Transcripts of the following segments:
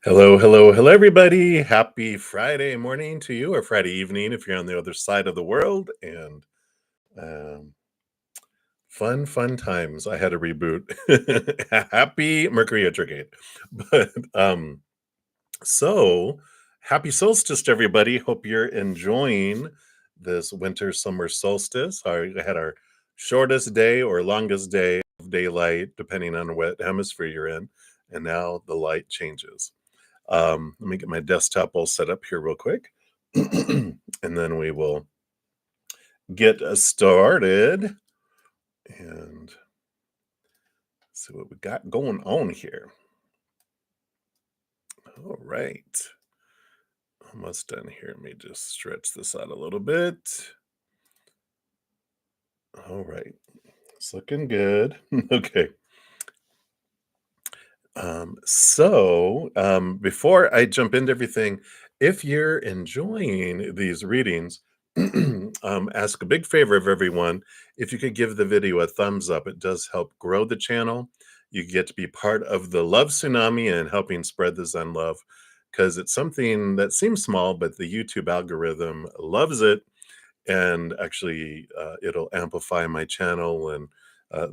Hello, hello, hello, everybody. Happy Friday morning to you, or Friday evening if you're on the other side of the world. And um, fun times. I had a reboot. Happy Mercury retrograde. But so happy solstice to everybody. Hope you're enjoying this winter summer solstice. We had our shortest day or longest day of daylight, depending on what hemisphere you're in. And now the light changes. Let me get my desktop all set up here real quick. And then we will get started and see what we got going on here. All right. Almost done here. Let me just stretch this out a little bit. All right. It's looking good. Okay. Before I jump into everything, if you're enjoying these readings, ask a big favor of everyone. If you could give the video a thumbs up, it does help grow the channel. You get to be part of the Love Tsunami and helping spread the Zen love because it's something that seems small, but the YouTube algorithm loves it. And actually, it'll amplify my channel and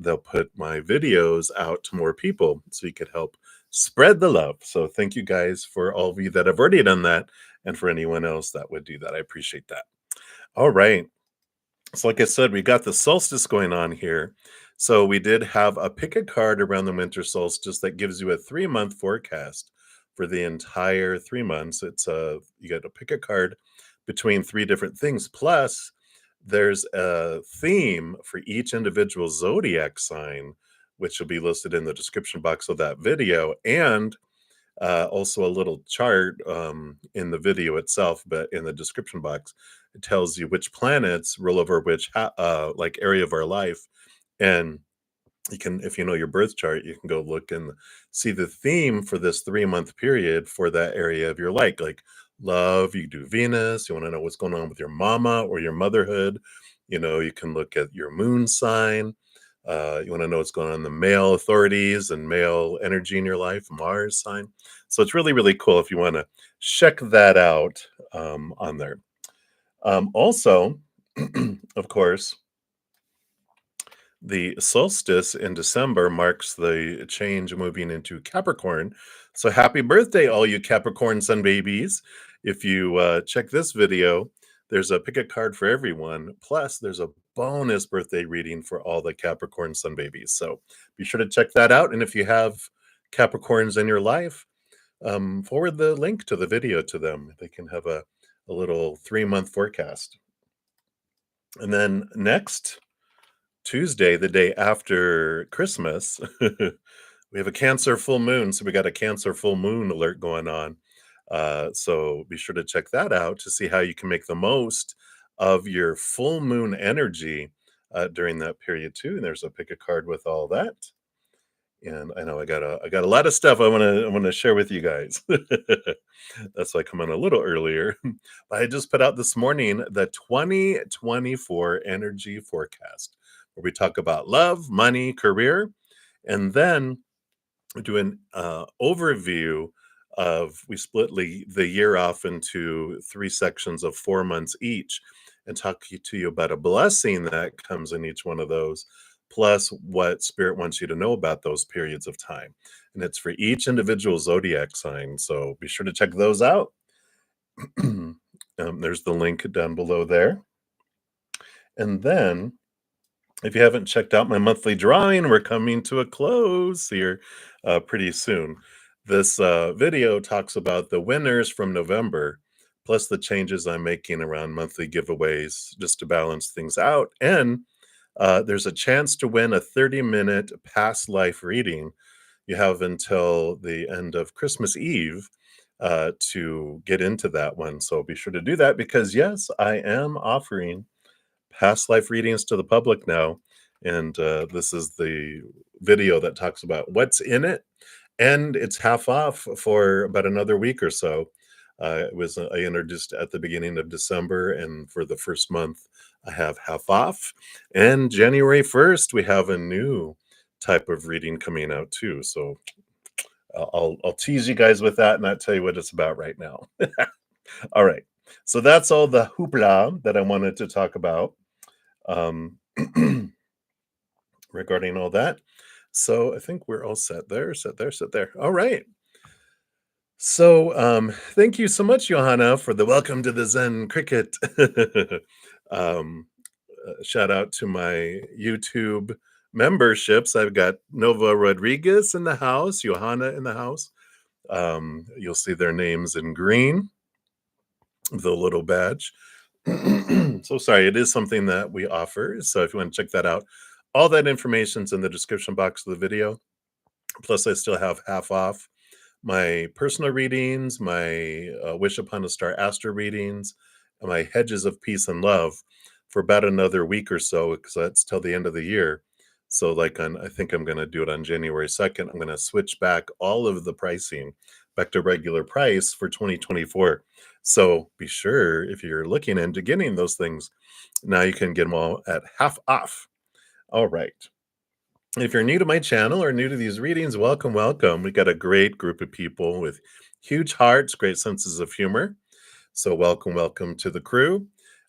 they'll put my videos out to more people so you could help spread the love. So thank you guys for all of you that have already done that, and for anyone else that would do that. I appreciate that. All right. So like I said, we got the solstice going on here. So we did have a pick a card around the winter solstice that gives you a 3-month forecast for the entire 3 months. It's you got to pick a card between three different things. Plus, there's a theme for each individual zodiac sign, which will be listed in the description box of that video, and also a little chart in the video itself, but in the description box, it tells you which planets rule over which like area of our life. And you can, if you know your birth chart, you can go look and see the theme for this 3-month period for that area of your life. Like love, you do Venus. You want to know what's going on with your mama or your motherhood. You can look at your moon sign. You want to know what's going on in the male authorities and male energy in your life, Mars sign. So it's really, really cool if you want to check that out on there. Also, of course, the solstice in December marks the change moving into Capricorn. So happy birthday, all you Capricorn sun babies. If you check this video, there's a pick a card for everyone. Plus, there's a bonus birthday reading for all the Capricorn sun babies. So be sure to check that out. And if you have Capricorns in your life, forward the link to the video to them. They can have a little 3-month forecast. And then next, Tuesday, the day after Christmas, we have a Cancer full moon. So we got a Cancer full moon alert going on. So be sure to check that out to see how you can make the most of your full moon energy during that period too. And there's a pick a card with all that. And I know I got a lot of stuff I want to share with you guys. That's why I come on a little earlier. But I just put out this morning the 2024 energy forecast, where we talk about love, money, career, and then we do an overview of we split the year off into 3 sections of 4 months each, and talk to you about a blessing that comes in each one of those, plus what spirit wants you to know about those periods of time. And it's for each individual zodiac sign. So be sure to check those out. There's the link down below there. And then if you haven't checked out my monthly drawing, we're coming to a close here pretty soon. This video talks about the winners from November, plus the changes I'm making around monthly giveaways just to balance things out. And there's a chance to win a 30-minute past life reading. You have until the end of Christmas Eve to get into that one. So be sure to do that because, yes, I am offering past life readings to the public now. And this is the video that talks about what's in it. And it's half off for about another week or so. I introduced at the beginning of December, and for the first month, I have half off. And January 1st, we have a new type of reading coming out too. So I'll tease you guys with that and not tell you what it's about right now. All right. So that's all the hoopla that I wanted to talk about um, regarding all that. So I think we're all set there, set there, set there. All right. So thank you so much, Johanna, for the welcome to the Zen Cricket. um, Shout out to my YouTube memberships. I've got Nova Rodriguez in the house, Johanna in the house. You'll see their names in green, the little badge. So sorry, it is something that we offer. So if you want to check that out, all that information's in the description box of the video. Plus, I still have half off my personal readings, my Wish Upon a Star Astro readings, and my Hedges of Peace and Love for about another week or so, because that's till the end of the year. So, like, I think I'm going to do it on January 2nd. I'm going to switch back all of the pricing back to regular price for 2024. So, be sure if you're looking into getting those things, now you can get them all at half off. All right. If you're new to my channel or new to these readings, welcome, welcome. We got a great group of people with huge hearts, great senses of humor. So welcome, welcome to the crew.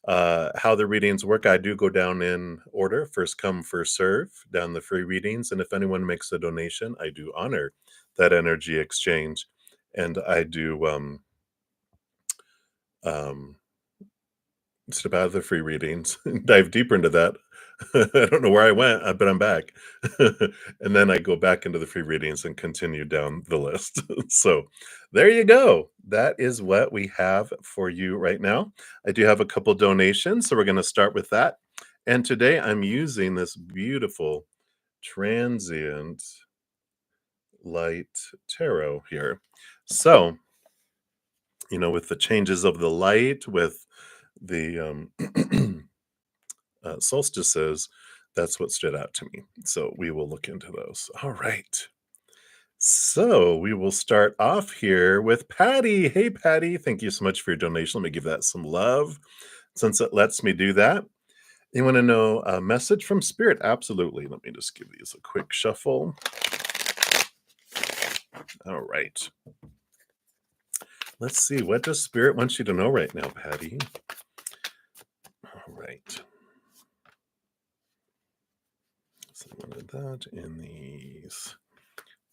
How the readings work, I do go down in order, first come, first serve, down the free readings. And if anyone makes a donation, I do honor that energy exchange. And I do um, step out of the free readings and dive deeper into that. I don't know where I went, but I'm back. And then I go back into the free readings and continue down the list. So there you go. That is what we have for you right now. I do have a couple donations, so we're going to start with that. And today I'm using this beautiful transient light tarot here. So, with the changes of the light, with the solstices, that's what stood out to me. So we will look into those. All right. So we will start off here with Patty. Hey, Patty, thank you so much for your donation. Let me give that some love since it lets me do that. You want to know a message from Spirit? Absolutely. Let me just give these a quick shuffle. All right. Let's see. What does Spirit want you to know right now, Patty? All right. So I wanted that in these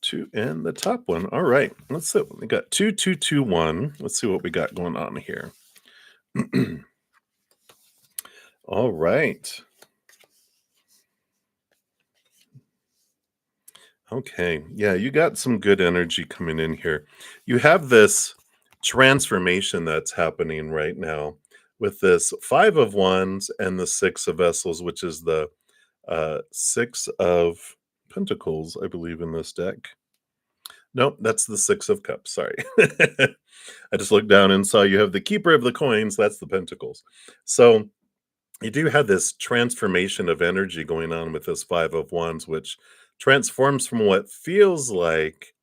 two and the top one. All right. Let's see. We got 2221. Let's see what we got going on here. All right. Okay. Yeah, you got some good energy coming in here. You have this transformation that's happening right now with this 5 of Wands and the 6 of Vessels, which is the 6 of Pentacles, I believe, in this deck. Nope, that's the 6 of Cups. Sorry. I just looked down and saw you have the Keeper of the Coins. That's the Pentacles. So you do have this transformation of energy going on with this 5 of Wands, which transforms from what feels like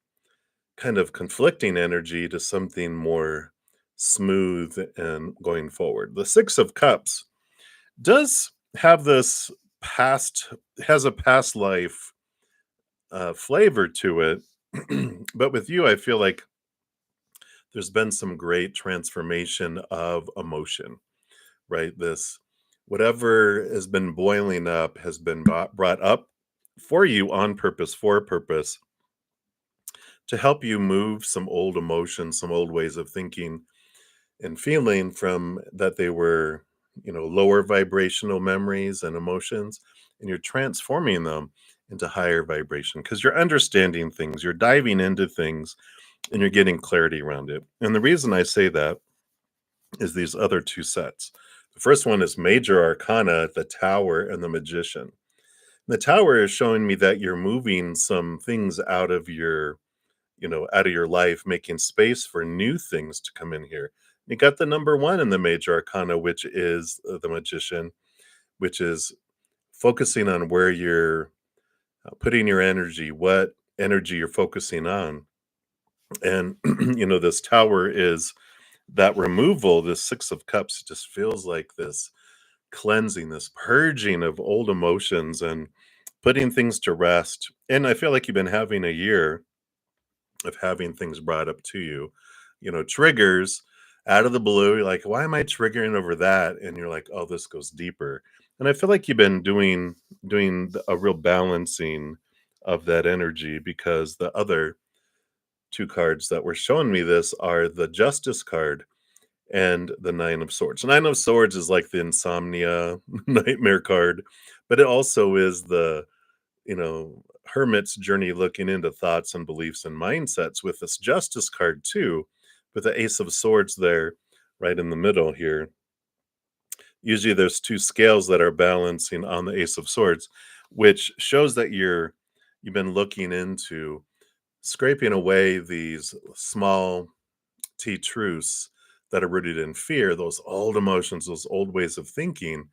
kind of conflicting energy to something more smooth and going forward. The 6 of Cups does have this has a past life flavor to it. But with you, I feel like there's been some great transformation of emotion, right? This, whatever has been boiling up has been brought up for you on purpose, for a purpose, to help you move some old emotions, some old ways of thinking and feeling from that they were, lower vibrational memories and emotions, and you're transforming them into higher vibration because you're understanding things, you're diving into things, and you're getting clarity around it. And the reason I say that is these other two sets. The first one is Major Arcana, the Tower, and the Magician. The Tower is showing me that you're moving some things out of your life, making space for new things to come in here. You got the number 1 in the Major Arcana, which is the Magician, which is focusing on where you're putting your energy, what energy you're focusing on. And, this Tower is that removal. This 6 of Cups just feels like this cleansing, this purging of old emotions and putting things to rest. And I feel like you've been having a year of having things brought up to you, triggers out of the blue. You're like, why am I triggering over that? And you're like, oh, this goes deeper. And I feel like you've been a real balancing of that energy, because the other two cards that were showing me this are the Justice card and the Nine of Swords. Nine of Swords is like the insomnia nightmare card, but it also is the, hermit's journey looking into thoughts and beliefs and mindsets, with this Justice card too, with the Ace of Swords there right in the middle here. Usually there's two scales that are balancing on the Ace of Swords, which shows that you've been looking into scraping away these small T truths that are rooted in fear, those old emotions, those old ways of thinking,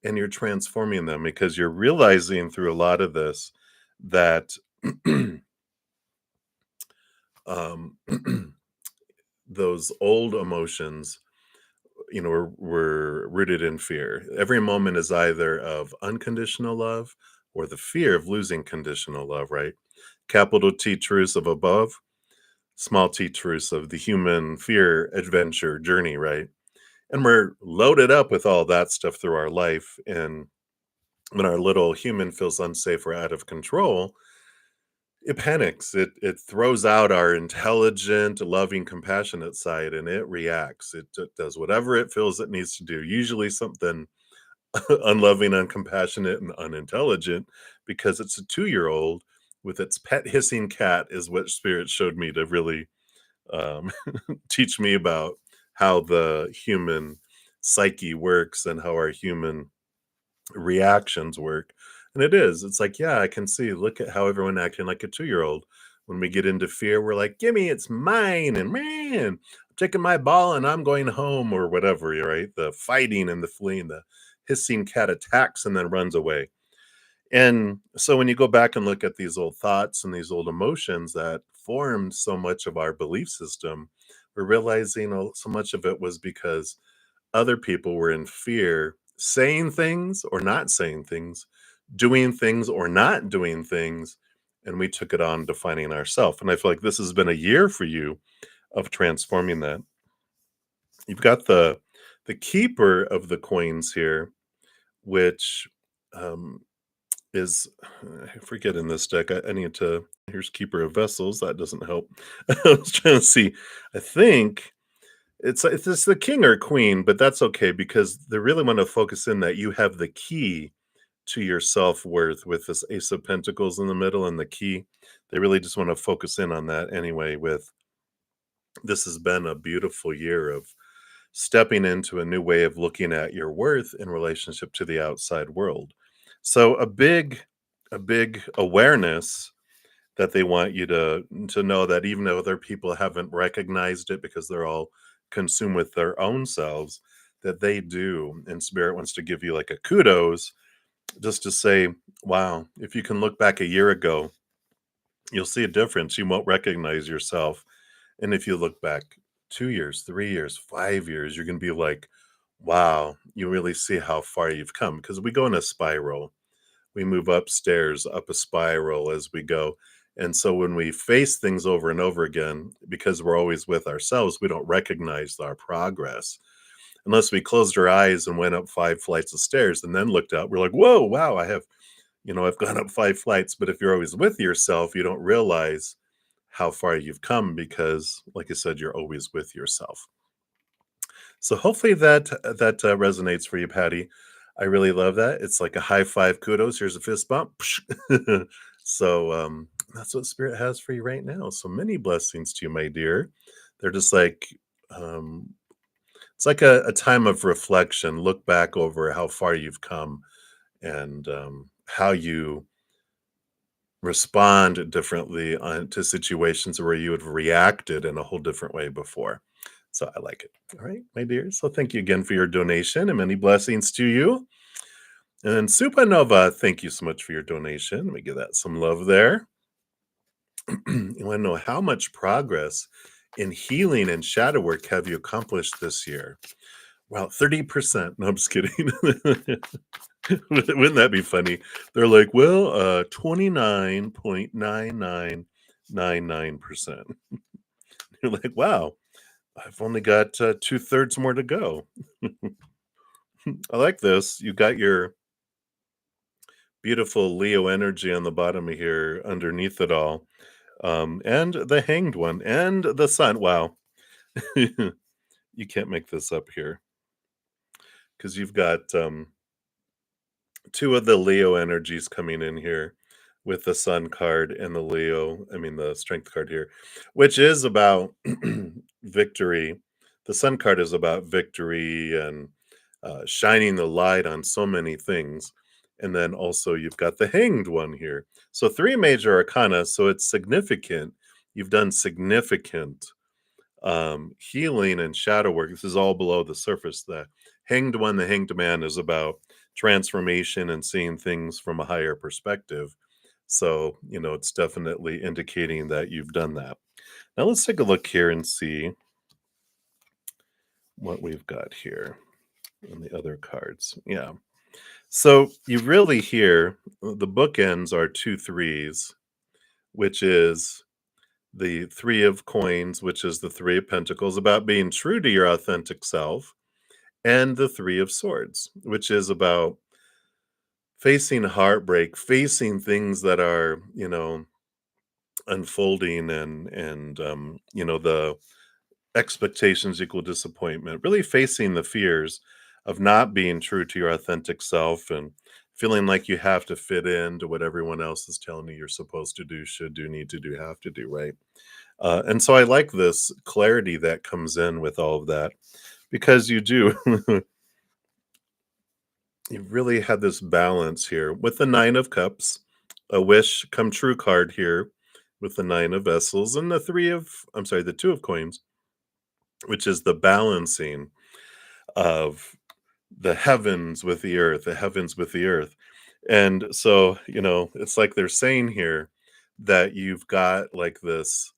and you're transforming them because you're realizing through a lot of this that um, those old emotions, were rooted in fear. Every moment is either of unconditional love or the fear of losing conditional love, right? Capital T truths of above, small t truths of the human fear adventure journey, right? And we're loaded up with all that stuff through our life. And when our little human feels unsafe or out of control, it panics. It throws out our intelligent, loving, compassionate side, and it reacts. It does whatever it feels it needs to do. Usually something unloving, uncompassionate, and unintelligent, because it's a 2-year-old with its pet hissing cat, is what spirit showed me to really um, teach me about how the human psyche works and how our human reactions work. And it's like, yeah, I can see, look at how everyone acting like a 2-year-old. When we get into fear, we're like, gimme, it's mine, and man, I'm taking my ball and I'm going home, or whatever, right? The fighting and the fleeing, the hissing cat attacks and then runs away. And so when you go back and look at these old thoughts and these old emotions that formed so much of our belief system, we're realizing, so much of it was because other people were in fear, saying things or not saying things, doing things or not doing things, and we took it on defining ourselves. And I feel like this has been a year for you of transforming that. You've got the keeper of the coins here, which um, is I forget in this deck. I need to. Here's Keeper of Vessels. That doesn't help. I was trying to see. I think it's just the king or queen, but that's okay because they really want to focus in that you have the key to your self-worth with this Ace of Pentacles in the middle and the key. They really just want to focus in on that anyway. With this has been a beautiful year of stepping into a new way of looking at your worth in relationship to the outside world. So a big awareness that they want you to know that even though other people haven't recognized it because they're all consumed with their own selves, that they do. And spirit wants to give you like a kudos, just to say, wow, if you can look back a year ago, you'll see a difference. You won't recognize yourself. And if you look back 2 years, 3 years, 5 years, you're going to be like, wow, you really see how far you've come. Because we go in a spiral. We move upstairs, up a spiral as we go. And so when we face things over and over again, because we're always with ourselves, we don't recognize our progress. Unless we closed our eyes and went up 5 flights of stairs and then looked out, we're like, whoa, wow, I've gone up 5 flights. But if you're always with yourself, you don't realize how far you've come because, like I said, you're always with yourself. So hopefully that resonates for you, Patty. I really love that. It's like a high five, kudos. Here's a fist bump. So that's what spirit has for you right now. So many blessings to you, my dear. They're just like um, it's like a time of reflection. Look back over how far you've come and how you respond differently to situations where you have reacted in a whole different way before. So I like it. All right, my dear. So thank you again for your donation and many blessings to you. And Supernova, thank you so much for your donation. Let me give that some love there. You want to know how much progress in healing and shadow work have you accomplished this year? Well, 30%. No, I'm just kidding. Wouldn't that be funny? They're like, well, 29.99 99%. You're like, wow, I've only got 2/3 more to go. I like this. You got your beautiful Leo energy on the bottom of here underneath it all. And the hanged one and the sun. Wow. You can't make this up here because you've got two of the Leo energies coming in here with the Sun card and the Leo, I mean, the Strength card here, which is about victory. The Sun card is about victory and shining the light on so many things. And then also you've got the Hanged one here. So three major arcana, so it's significant. You've done significant healing and shadow work. This is all below the surface. The hanged one, the hanged man, is about transformation and seeing things from a higher perspective. So, it's definitely indicating that you've done that. Now, let's take a look here and see what we've got here on the other cards. Yeah. So, you really hear the bookends are two threes, which is the three of coins, which is the three of pentacles, about being true to your authentic self, and the three of swords, which is about facing heartbreak, facing things that are, unfolding, and the expectations equal disappointment, really facing the fears of not being true to your authentic self and feeling like you have to fit into what everyone else is telling you you're supposed to do, should do, need to do, have to do, right? And so I like this clarity that comes in with all of that because you do. You really had this balance here with the Nine of Cups, a wish come true card here with the Nine of Vessels, and the Two of Coins, which is the balancing of the heavens with the earth, the heavens with the earth. And so, it's like they're saying here that you've got like this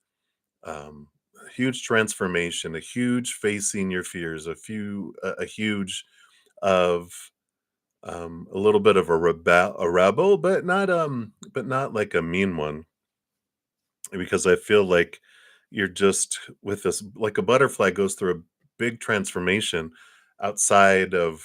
um, huge transformation, a huge facing your fears, a huge of a little bit of a rebel, but not like a mean one, because I feel like you're just with this, like a butterfly goes through a big transformation outside of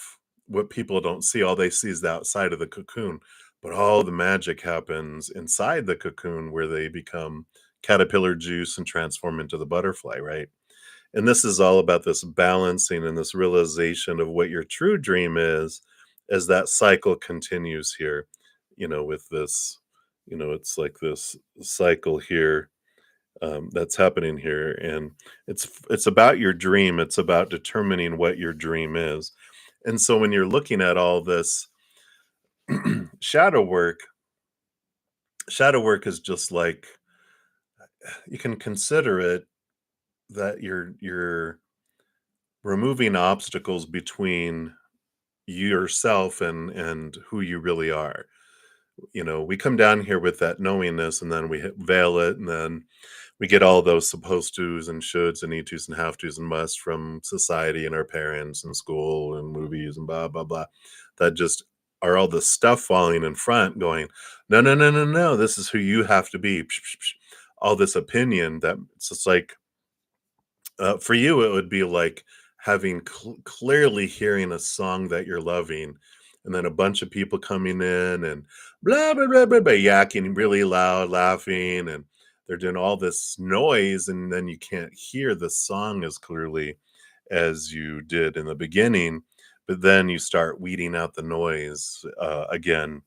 what people don't see. All they see is the outside of the cocoon, but all the magic happens inside the cocoon where they become caterpillar juice and transform into the butterfly, right? And this is all about this balancing and this realization of what your true dream is as that cycle continues here, with this, it's like this cycle here that's happening here. And it's about your dream. It's about determining what your dream is. And so when you're looking at all this shadow work, shadow work is just like you can consider it that you're removing obstacles between yourself and who you really are. We come down here with that knowingness, and then we veil it, and then we get all those supposed tos and shoulds and need tos and have tos and musts from society and our parents and school and movies and blah blah blah, that just are all the stuff falling in front going, no, no, no, no, no, this is who you have to be. Psh, psh, psh. All this opinion that it's just like, for you, it would be like having clearly hearing a song that you're loving, and then a bunch of people coming in and blah blah blah blah, blah yakking really loud, laughing, and they're doing all this noise, and then you can't hear the song as clearly as you did in the beginning. But then you start weeding out the noise again,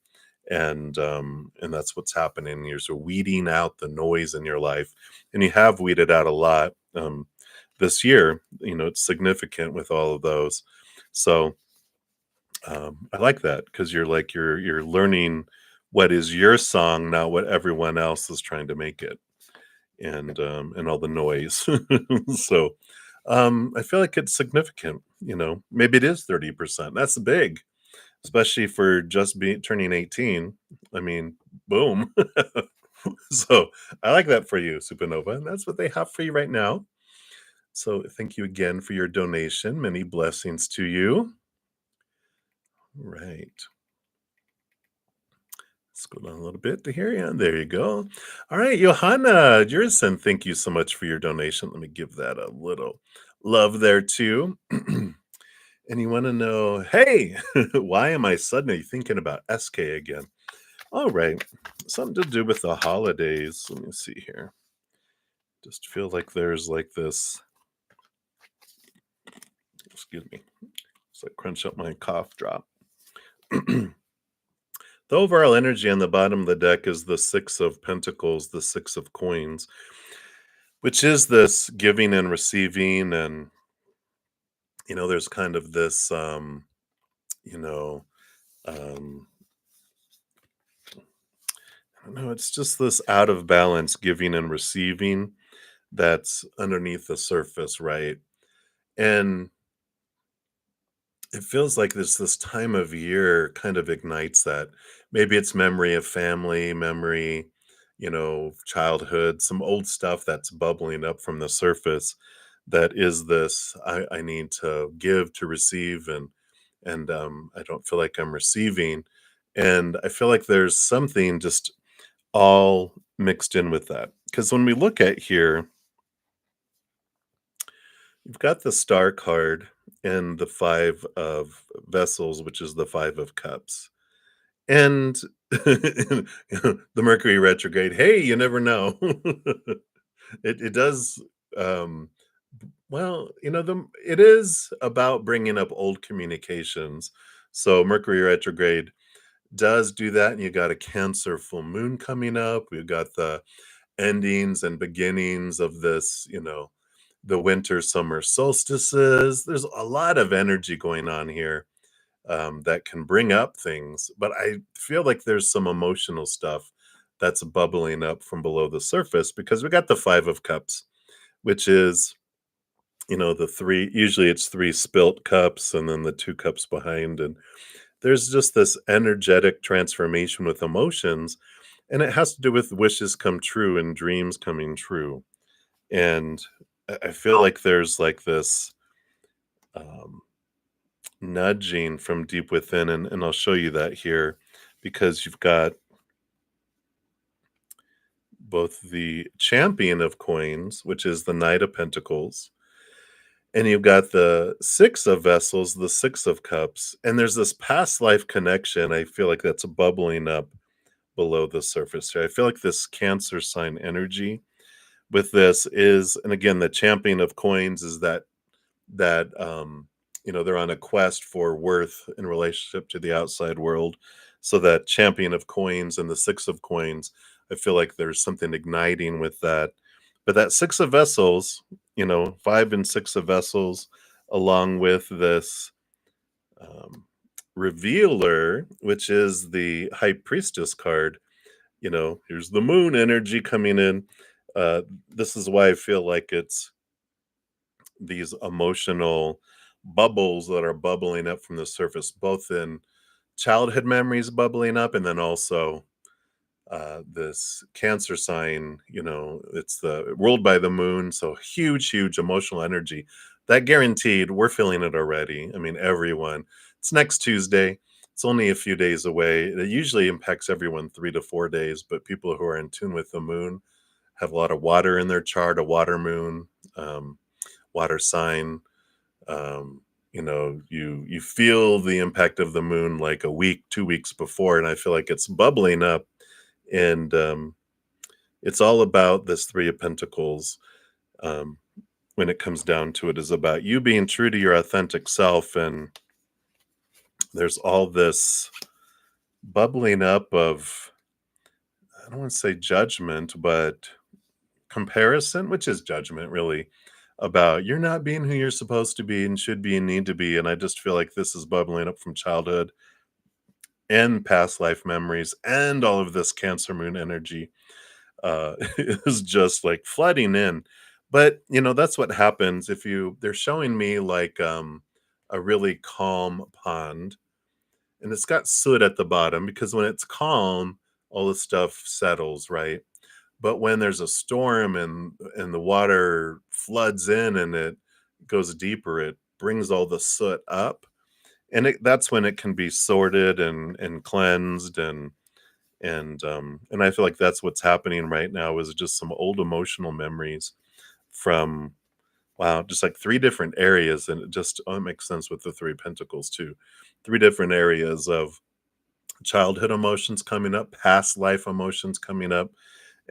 and that's what's happening. You're sort of weeding out the noise in your life, and you have weeded out a lot. This year, it's significant with all of those. So I like that because you're learning what is your song, not what everyone else is trying to make it, and all the noise. So I feel like it's significant. Maybe it is 30%. That's big, especially for just being turning 18. I mean, boom. So I like that for you, Supernova, and that's what they have for you right now. So thank you again for your donation. Many blessings to you. Right. Scroll down a little bit to hear you. There you go. All right, Johanna Jurison, thank you so much for your donation. Let me give that a little love there too. And you want to know, hey, why am I suddenly thinking about SK again? All right, something to do with the holidays. Let me see here. Just feel like there's like this, excuse me, it's like crunch up my cough drop. The overall energy on the bottom of the deck is the Six of Pentacles, the Six of Coins, which is this giving and receiving. And, there's kind of this, you know, um, I don't know, it's just this out of balance giving and receiving that's underneath the surface, right? And it feels like this time of year kind of ignites that. Maybe it's memory of family, memory, childhood, some old stuff that's bubbling up from the surface that is this I need to give to receive, and I don't feel like I'm receiving. And I feel like there's something just all mixed in with that. Because when we look at here, you've got the star card and the five of vessels, which is the five of cups. And the Mercury retrograde, hey, you never know. It does, um, well, it is about bringing up old communications. So Mercury retrograde does do that, and you got a Cancer full moon coming up. We've got the endings and beginnings of this, the winter summer solstices. There's a lot of energy going on here, that can bring up things, but I feel like there's some emotional stuff that's bubbling up from below the surface because we got the Five of Cups, which is, the three, usually it's three spilt cups and then the two cups behind. And there's just this energetic transformation with emotions, and it has to do with wishes come true and dreams coming true. And I feel like there's like this, um, nudging from deep within, and I'll show you that here because you've got both the champion of coins, which is the Knight of Pentacles, and you've got the Six of Vessels, the Six of Cups, and there's this past life connection. I feel like that's bubbling up below the surface here. I feel like this Cancer sign energy with this is, and again, the champion of coins is that they're on a quest for worth in relationship to the outside world. So that champion of coins and the Six of Coins, I feel like there's something igniting with that. But that Six of Vessels, five and Six of Vessels, along with this, um, revealer, which is the High Priestess card. Here's the moon energy coming in. This is why I feel like it's these emotional bubbles that are bubbling up from the surface, both in childhood memories bubbling up, and then also, this Cancer sign. It's the ruled by the moon, so huge, huge emotional energy. That guaranteed, we're feeling it already. I mean, everyone. It's next Tuesday. It's only a few days away. It usually impacts everyone 3 to 4 days, but people who are in tune with the moon have a lot of water in their chart, a water moon, water sign. You feel the impact of the moon like a week, 2 weeks before, and I feel like it's bubbling up. And it's all about this Three of Pentacles. um, when it comes down to it, is about you being true to your authentic self. And there's all this bubbling up of, I don't want to say judgment, but comparison, which is judgment really, about you're not being who you're supposed to be and should be and need to be. And I just feel like this is bubbling up from childhood and past life memories, and all of this Cancer moon energy is just like flooding in. But that's what happens if they're showing me like, a really calm pond, and it's got soot at the bottom because when it's calm, all the stuff settles, right? But when there's a storm and the water floods in and it goes deeper, it brings all the soot up, and that's when it can be sorted and cleansed, And I feel like that's what's happening right now is just some old emotional memories from, wow, just like 3 different areas, and it just, oh, it makes sense with the 3 pentacles too. 3 different areas of childhood emotions coming up, past life emotions coming up,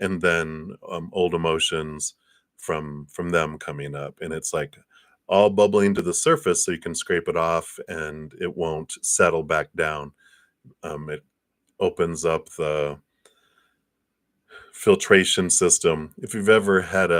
and then, old emotions from them coming up, and it's, like, all bubbling to the surface so you can scrape it off and it won't settle back down. It opens up the filtration system. If you've ever had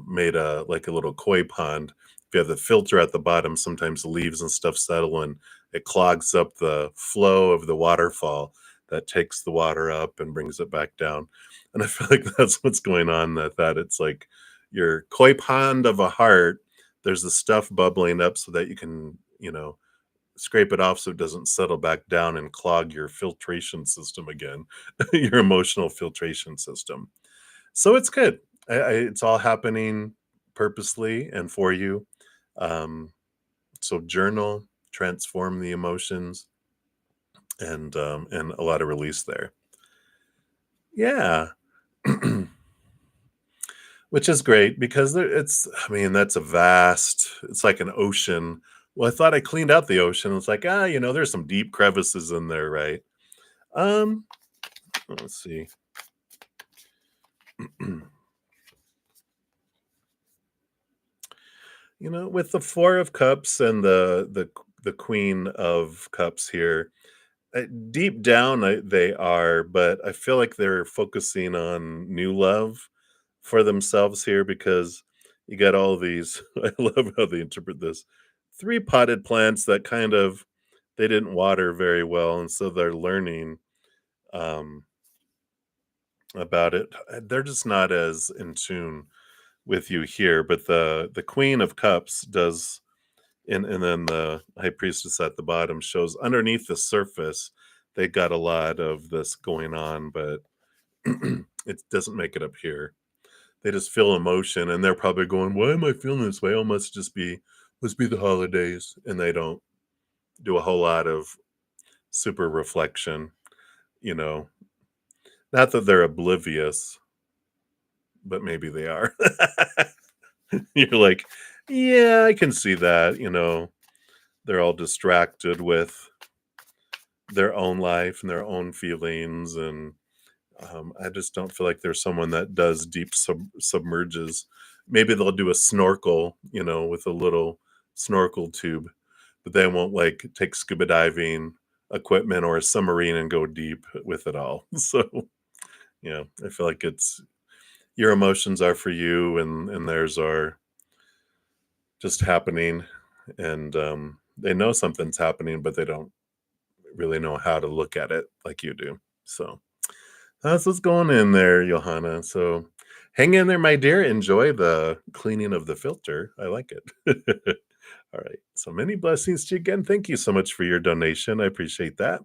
made a like a little koi pond, if you have the filter at the bottom, sometimes the leaves and stuff settle and it clogs up the flow of the waterfall that takes the water up and brings it back down. And I feel like that's what's going on, that it's like your koi pond of a heart. There's the stuff bubbling up so that you can, scrape it off so it doesn't settle back down and clog your filtration system again, your emotional filtration system. So it's good. It's all happening purposely and for you. Um, so journal, transform the emotions, and a lot of release there. Yeah, which is great because it's. I mean, that's a vast. It's like an ocean. Well, I thought I cleaned out the ocean. It's like, there's some deep crevices in there, right? Um, let's see. With the 4 of cups and the queen of cups here, deep down they are, but I feel like they're focusing on new love for themselves here because you got all these I love how they interpret this. 3 potted plants that kind of they didn't water very well, and so they're learning um about it. They're just not as in tune with you here, but the queen of cups does. And then the high priestess at the bottom shows underneath the surface, they got a lot of this going on, but it doesn't make it up here. They just feel emotion and they're probably going, "Why am I feeling this way? Oh, must be the holidays." And they don't do a whole lot of super reflection, you know. Not that they're oblivious, but maybe they are. You're like, "Yeah, I can see that." They're all distracted with their own life and their own feelings, and I just don't feel like there's someone that does deep submerges. Maybe they'll do a snorkel, with a little snorkel tube, but they won't like take scuba diving equipment or a submarine and go deep with it all. So yeah, I feel like it's your emotions are for you, and theirs are just happening, and they know something's happening, but they don't really know how to look at it like you do. So that's what's going in there, Johanna. So hang in there, my dear. Enjoy the cleaning of the filter. I like it. All right. So many blessings to you again. Thank you so much for your donation. I appreciate that.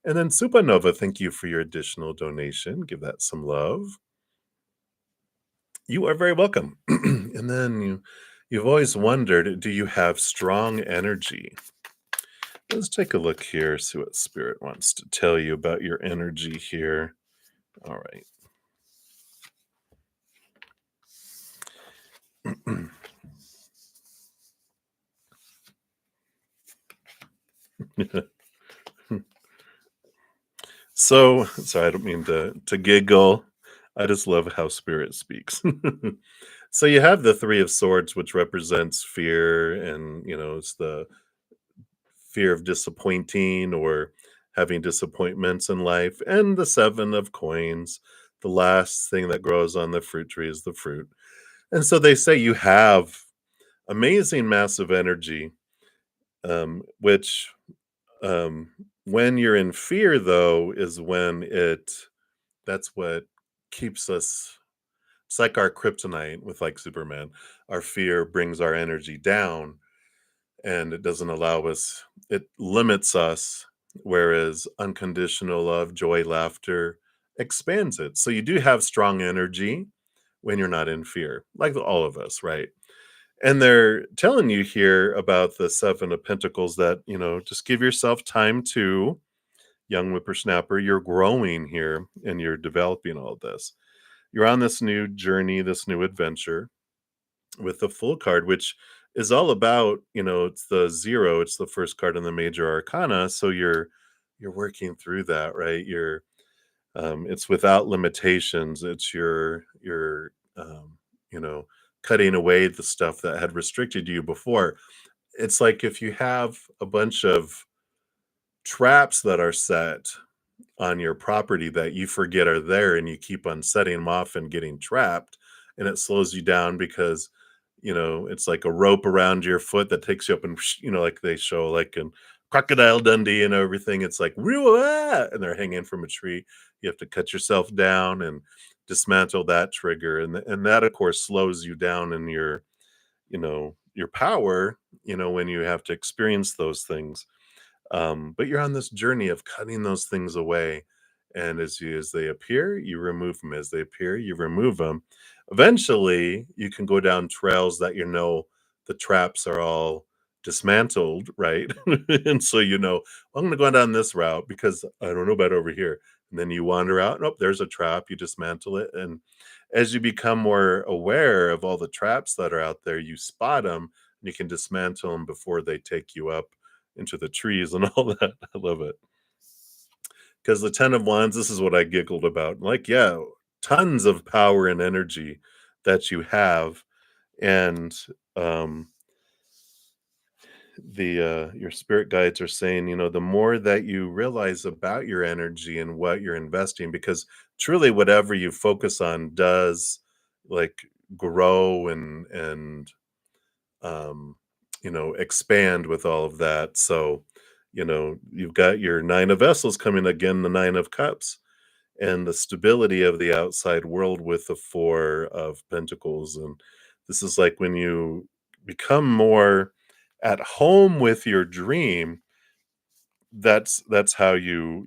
And then Supernova, thank you for your additional donation. Give that some love. You are very welcome. And then you've always wondered, do you have strong energy? Let's take a look here, see what Spirit wants to tell you about your energy here. All right. So, sorry, I don't mean to giggle. I just love how Spirit speaks. So you have the 3 of Swords, which represents fear, and, it's the fear of disappointing or having disappointments in life, and the 7 of Coins. The last thing that grows on the fruit tree is the fruit. And so they say you have amazing massive energy, which um, when you're in fear, though, is when that's what keeps us. It's like our kryptonite with like Superman. Our fear brings our energy down and it doesn't allow us, it limits us, whereas unconditional love, joy, laughter expands it. So you do have strong energy when you're not in fear, like all of us, right? And they're telling you here about the 7 of Pentacles that, just give yourself time to young whippersnapper, you're growing here and you're developing all this. You're on this new journey, this new adventure with the full card, which is all about, it's the zero, it's the first card in the major arcana. So you're working through that, right? It's without limitations. It's your you know, cutting away the stuff that had restricted you before. It's like if you have a bunch of traps that are set on your property that you forget are there and you keep on setting them off and getting trapped, and it slows you down because it's like a rope around your foot that takes you up and like they show like in Crocodile Dundee and everything. It's like "Wee-wah!" And they're hanging from a tree. You have to cut yourself down and dismantle that trigger, and that of course slows you down in your power, when you have to experience those things. But you're on this journey of cutting those things away, and as they appear, you remove them. As they appear, you remove them. Eventually, you can go down trails that the traps are all dismantled, right? And so "Well, I'm going to go down this route because I don't know about over here." And then you wander out. Nope, there's a trap. You dismantle it, and as you become more aware of all the traps that are out there, you spot them and you can dismantle them before they take you up into the trees and all that. I love it. Because the 10 of Wands, this is what I giggled about. Like, yeah, tons of power and energy that you have. And um your spirit guides are saying, the more that you realize about your energy and what you're investing, because truly whatever you focus on does like grow and um, expand with all of that. So, you've got your Nine of Vessels coming again, the Nine of Cups, and the stability of the outside world with the Four of Pentacles. And this is like when you become more at home with your dream, that's how you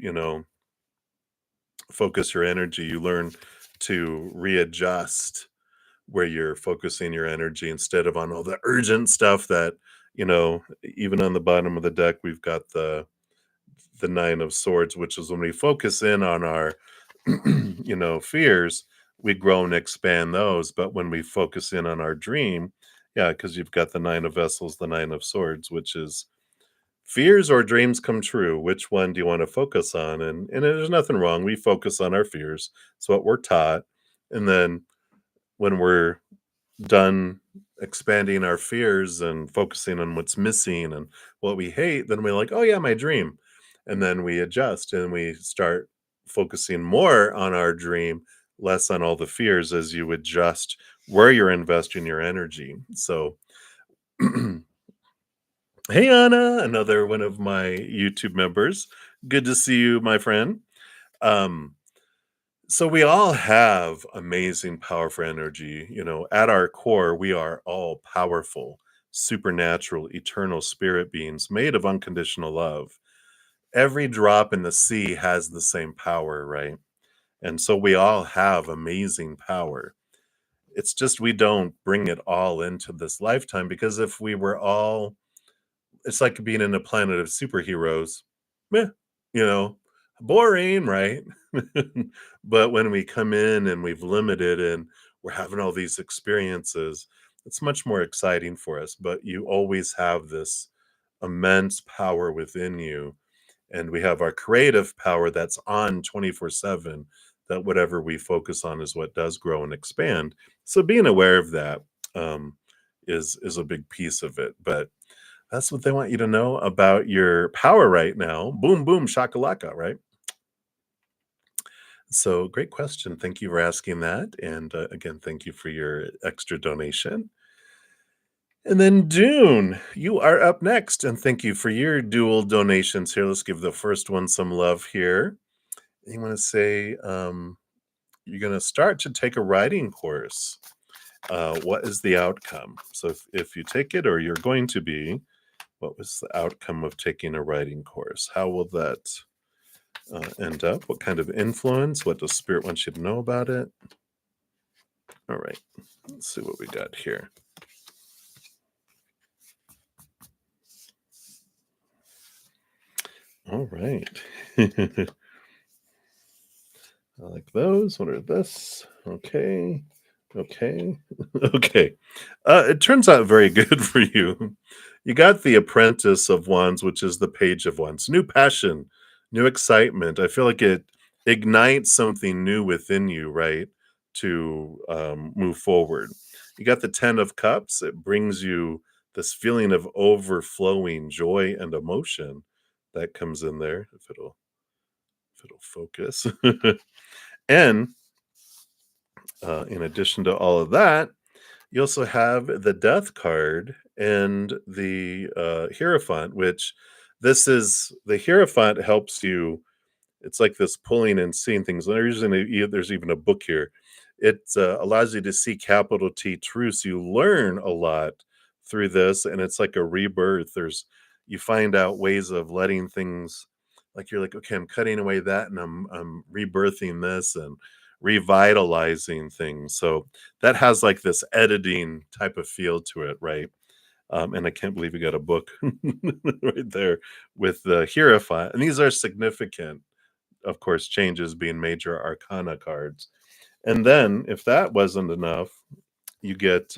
focus your energy. You learn to readjust where you're focusing your energy instead of on all the urgent stuff that, even on the bottom of the deck, we've got the Nine of Swords, which is when we focus in on our, fears, we grow and expand those. But when we focus in on our dream, yeah, because you've got the Nine of Vessels, the Nine of Swords, which is fears or dreams come true. Which one do you want to focus on? And there's nothing wrong. We focus on our fears. It's what we're taught. And then when we're done expanding our fears and focusing on what's missing and what we hate, then we're like, oh yeah, my dream. And then we adjust and we start focusing more on our dream, less on all the fears as you adjust where you're investing your energy. So, hey, Anna, another one of my YouTube members. Good to see you, my friend. Um, so we all have amazing power for energy. At our core, we are all powerful, supernatural, eternal spirit beings made of unconditional love. Every drop in the sea has the same power, right? And so we all have amazing power. It's just we don't bring it all into this lifetime, because if we were all, it's like being in a planet of superheroes. Meh, you know, boring, right? But when we come in and we've limited and we're having all these experiences, it's much more exciting for us. But you always have this immense power within you. And we have our creative power that's on 24/7, that whatever we focus on is what does grow and expand. So being aware of that um, is a big piece of it. But that's what they want you to know about your power right now. Boom, boom, shakalaka, right? So, great question. Thank you for asking that. And again, thank you for your extra donation. And then, Dune, you are up next. And thank you for your dual donations here. Let's give the first one some love here. You want to say you're going to start to take a writing course. What is the outcome? So, if you take it or you're going to be, what was the outcome of taking a writing course? How will that end up? What kind of influence? What does Spirit want you to know about it? All right, let's see what we got here. All right. I like those. What are this? Okay. Okay. Okay. It turns out very good for you. You got the Apprentice of Wands, which is the Page of Wands. New passion, new excitement. I feel like it ignites something new within you, right? To move forward. You got the Ten of Cups. It brings you this feeling of overflowing joy and emotion that comes in there. If it'll focus. And in addition to all of that, you also have the Death card and the Hierophant, which this is the Hierophant helps you. It's like this pulling and seeing things. There's even a book here. It allows you to see capital T truths. You learn a lot through this, and it's like a rebirth. You find out ways of letting things, like you're like, okay, I'm cutting away that, and I'm rebirthing this and revitalizing things. So that has like this editing type of feel to it, right? And I can't believe you got a book right there with the Hierophant. And these are significant, of course, changes being major arcana cards. And then if that wasn't enough, you get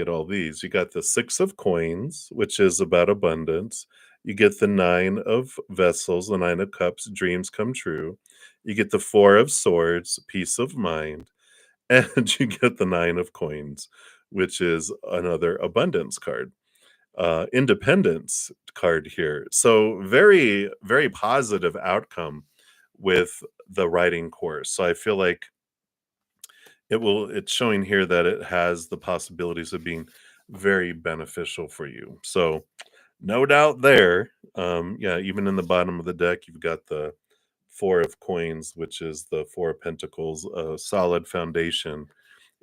all these. You got the 6 of coins, which is about abundance. You get the 9 of vessels, the 9 of cups, dreams come true. You get the 4 of swords, peace of mind, and you get the 9 of coins, which is another abundance card. Independence card here. So very, very positive outcome with the writing course. So I feel like it's showing here that it has the possibilities of being very beneficial for you. So no doubt there. Yeah, even in the bottom of the deck, you've got the 4 of coins, which is the 4 of pentacles, a solid foundation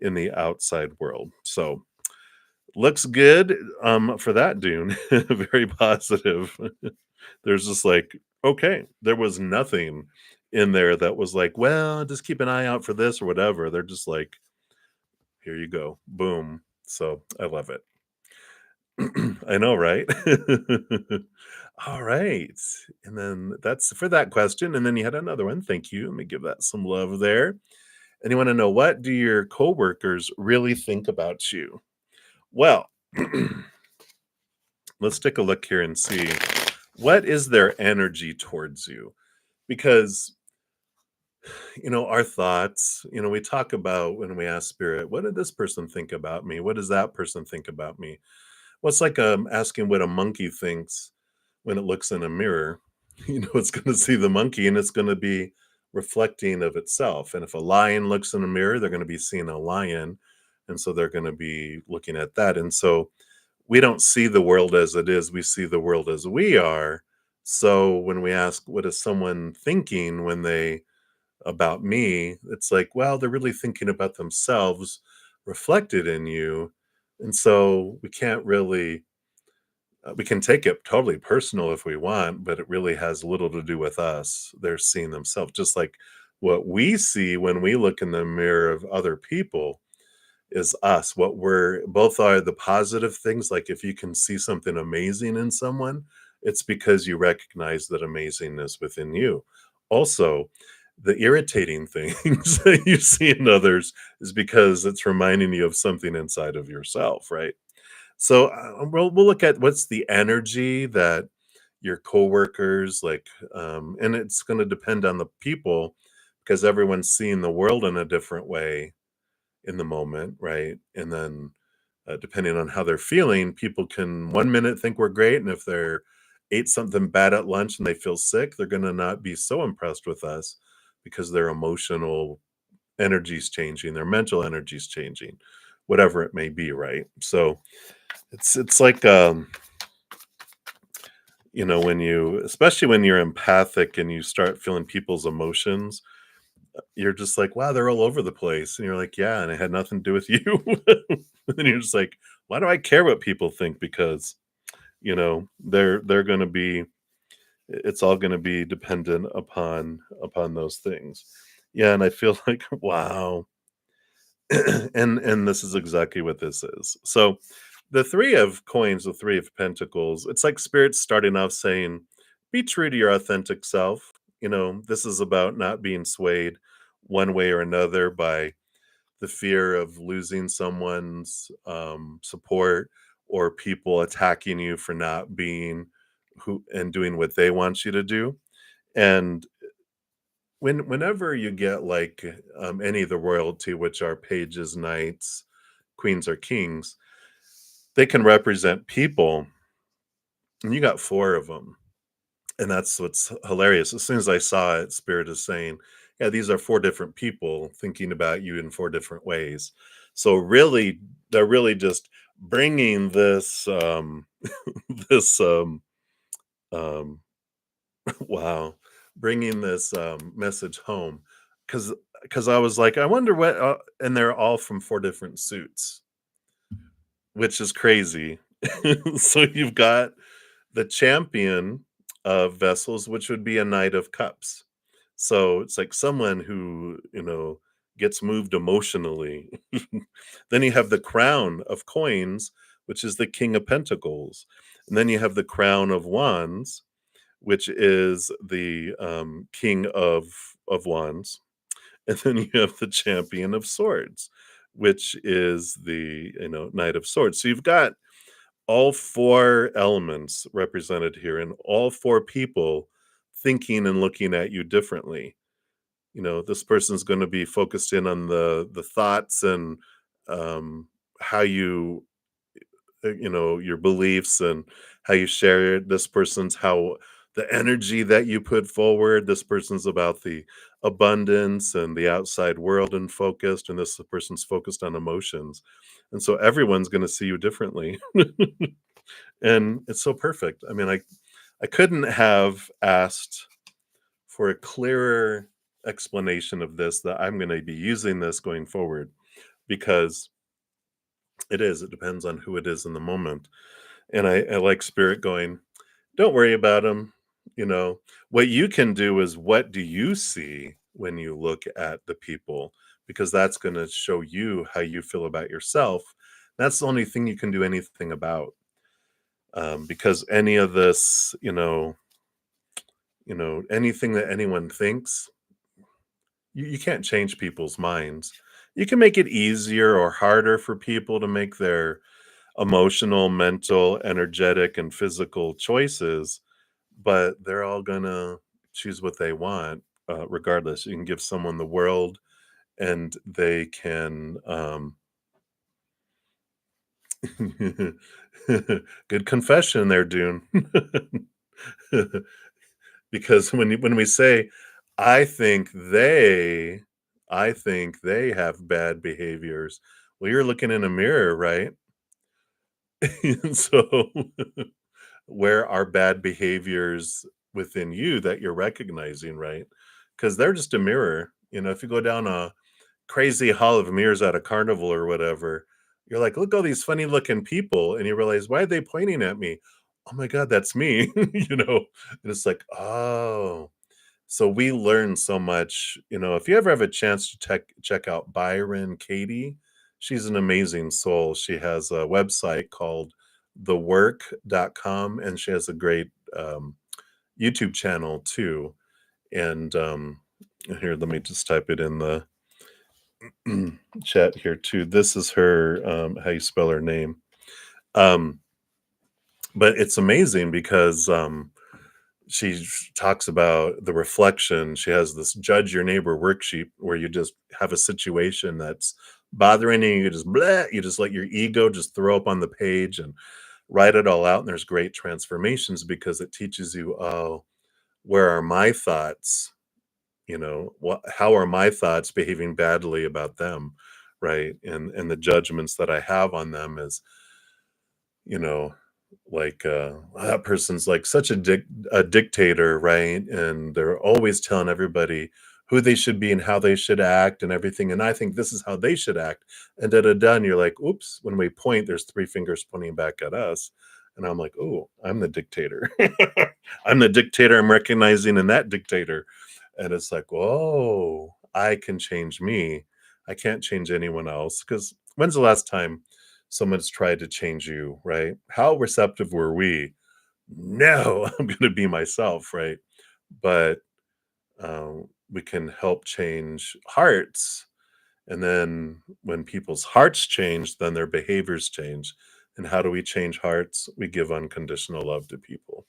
in the outside world. So looks good, for that, Dune. Very positive. There's just like, okay, there was nothing in there that was like, "Well, just keep an eye out for this," or whatever. They're just like, "Here you go. Boom." So, I love it. I know, right? Alright, and then that's for that question, and then you had another one. Thank you. Let me give that some love there. And you wanna know, what do your coworkers really think about you? Well, let's take a look here and see what is their energy towards you, because our thoughts, we talk about when we ask spirit, what did this person think about me, what does that person think about me? Well, it's like asking what a monkey thinks when it looks in a mirror. It's going to see the monkey and it's going to be reflecting of itself. And if a lion looks in a mirror, they're going to be seeing a lion, and so they're going to be looking at that. And so we don't see the world as it is, we see the world as we are. So when we ask, what is someone thinking when they about me, it's like, well, they're really thinking about themselves reflected in you. And so we can't really, we can take it totally personal if we want, but it really has little to do with us. They're seeing themselves just like what we see when we look in the mirror of other people is us. What we're both are the positive things. Like if you can see something amazing in someone, it's because you recognize that amazingness within you. Also, the irritating things that you see in others is because it's reminding you of something inside of yourself, right? So we'll look at what's the energy that your coworkers like, and it's going to depend on the people because everyone's seeing the world in a different way in the moment, right? And then depending on how they're feeling, people can one minute think we're great, and if they're ate something bad at lunch and they feel sick, they're going to not be so impressed with us because their emotional energy's changing, their mental energy's changing, whatever it may be, right? So it's like when you, especially when you're empathic and you start feeling people's emotions, you're just like, wow, they're all over the place. And you're like, yeah, and it had nothing to do with you. And you're just like, why do I care what people think? Because, they're gonna be, it's all gonna be dependent upon those things. Yeah, and I feel like, wow. And this is exactly what this is. So the 3 of coins, the 3 of pentacles, it's like spirits starting off saying, be true to your authentic self. This is about not being swayed one way or another by the fear of losing someone's support, or people attacking you for not being who and doing what they want you to do. And whenever you get like any of the royalty, which are pages, knights, queens, or kings, they can represent people, and you got four of them. And that's what's hilarious. As soon as I saw it, Spirit is saying, yeah, these are four different people thinking about you in four different ways. So really, they're really just bringing this this um wow, bringing this message home, because I was like, I wonder what, and they're all from four different suits, which is crazy. So you've got the champion of vessels, which would be a knight of cups. So it's like someone who, gets moved emotionally. Then you have the crown of coins, which is the king of pentacles. And then you have the crown of wands, which is the king of wands. And then you have the champion of swords, which is the, knight of swords. So you've got all four elements represented here, and all four people thinking and looking at you differently. This person's going to be focused in on the thoughts and how you, your beliefs and how you share it. This person's how the energy that you put forward. This person's about the abundance and the outside world and focused, and this person's focused on emotions. And so everyone's going to see you differently. And it's so perfect. I mean, I couldn't have asked for a clearer explanation of this, that I'm going to be using this going forward, because it depends on who it is in the moment. And I like Spirit going, don't worry about them. What you can do is, what do you see when you look at the people? Because that's going to show you how you feel about yourself. That's the only thing you can do anything about. Because any of this, anything that anyone thinks, you can't change people's minds. You can make it easier or harder for people to make their emotional, mental, energetic, and physical choices, but they're all gonna choose what they want, regardless. You can give someone the world, and they can. Good confession there, Dune. Because when we say, I think they I think they have bad behaviors, well, you're looking in a mirror, right? And so, where are bad behaviors within you that you're recognizing, right? Because they're just a mirror. If you go down a crazy hall of mirrors at a carnival or whatever, you're like, look, all these funny looking people, and you realize, why are they pointing at me? Oh my god, that's me. And it's like, oh. So we learn so much. If you ever have a chance to check out Byron Katie, she's an amazing soul. She has a website called thework.com, and she has a great YouTube channel too. And here, let me just type it in the chat here too. This is her, how you spell her name. Um, but it's amazing because she talks about the reflection. She has this judge your neighbor worksheet where you just have a situation that's bothering you. You just you just let your ego just throw up on the page and write it all out. And there's great transformations because it teaches you, oh, where are my thoughts? How are my thoughts behaving badly about them? Right. And the judgments that I have on them is, you know, like, that person's like such a dictator, right? And they're always telling everybody who they should be and how they should act and everything. And I think this is how they should act. And da da da. And you're like, oops, when we point, there's three fingers pointing back at us. And I'm like, oh, I'm the dictator. I'm the dictator. I'm recognizing in that dictator. And it's like, whoa, I can change me. I can't change anyone else. Because when's the last time someone's tried to change you, right? How receptive were we no, I'm going to be myself, right? But we can help change hearts. And then when people's hearts change, then their behaviors change. And how do we change hearts? We give unconditional love to people.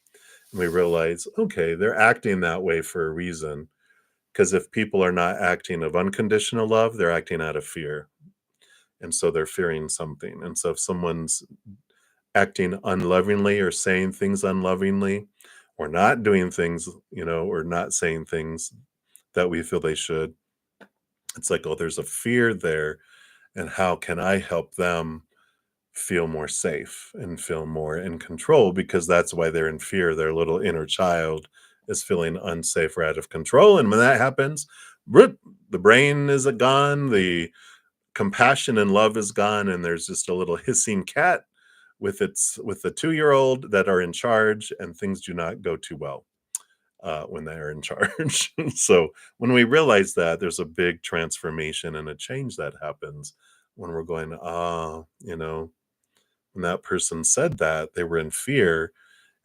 And we realize, okay, they're acting that way for a reason. Because if people are not acting of unconditional love, they're acting out of fear. And so they're fearing something. And so if someone's acting unlovingly or saying things unlovingly or not doing things, or not saying things that we feel they should, it's like, oh, there's a fear there. And how can I help them feel more safe and feel more in control? Because that's why they're in fear. Their little inner child is feeling unsafe or out of control. And when that happens, the brain is gone, the compassion and love is gone, and there's just a little hissing cat with the 2-year-old that are in charge, and things do not go too well when they are in charge. So when we realize that, there's a big transformation and a change that happens when we're going, ah, when that person said that, they were in fear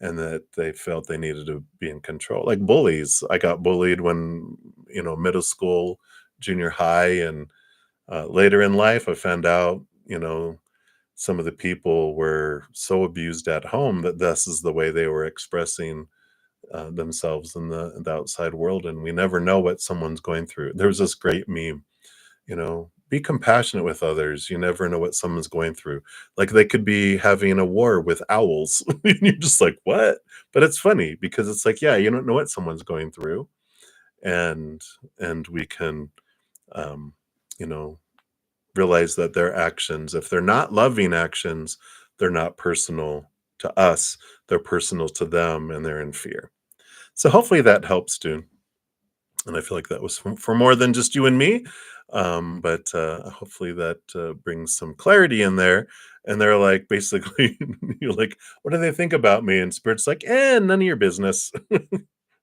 and that they felt they needed to be in control. Like bullies. I got bullied when, middle school, junior high, and later in life, I found out, some of the people were so abused at home that this is the way they were expressing themselves in the outside world. And we never know what someone's going through. There was this great meme, be compassionate with others. You never know what someone's going through. Like they could be having a war with owls. And you're just like, what? But it's funny because it's like, yeah, you don't know what someone's going through. And we can, um, you know, realize that their actions, if they're not loving actions, they're not personal to us, they're personal to them, and they're in fear. So hopefully that helps too. And I feel like that was for more than just you and me. But hopefully that brings some clarity in there. And they're like, basically, you're like, what do they think about me? And Spirit's like, none of your business.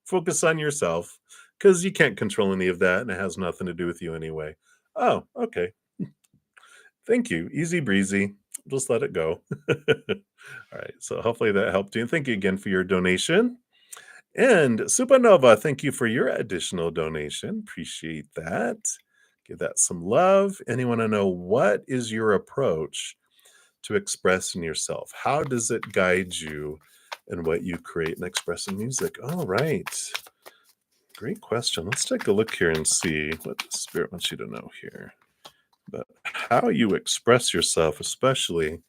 Focus on yourself because you can't control any of that and it has nothing to do with you anyway. Oh, okay. Thank you. Easy breezy. Just let it go. All right. So hopefully that helped you. And thank you again for your donation. And Supernova, thank you for your additional donation. Appreciate that. Give that some love. And you want to know, what is your approach to expressing yourself? How does it guide you in what you create and express in music? All right. Great question. Let's take a look here and see what the Spirit wants you to know here. But how you express yourself, especially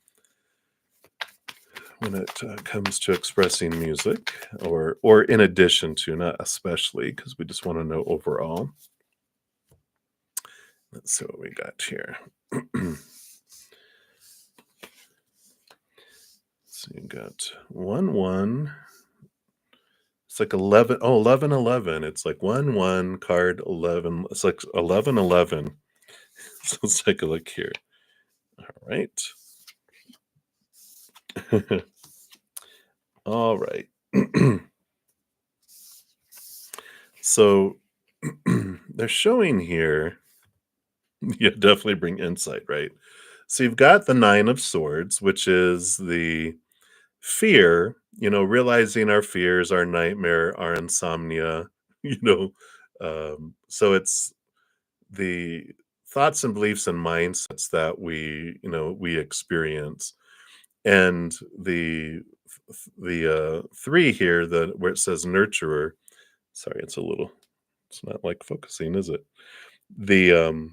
when it comes to expressing music, or in addition to, not especially, because we just want to know overall. Let's see what we got here. So you got 1-1. It's like 11. Oh, 11-11. It's like 1-1 card 11. It's like 11-11. So let's take a look here. All right. All right. So they're showing here, yeah, definitely bring insight, right? So you've got the 9 of Swords, which is the fear, realizing our fears, our nightmare, our insomnia, you know. So it's the thoughts and beliefs and mindsets that we experience. And the 3 here, the where it says nurturer, sorry, it's not like focusing, is it?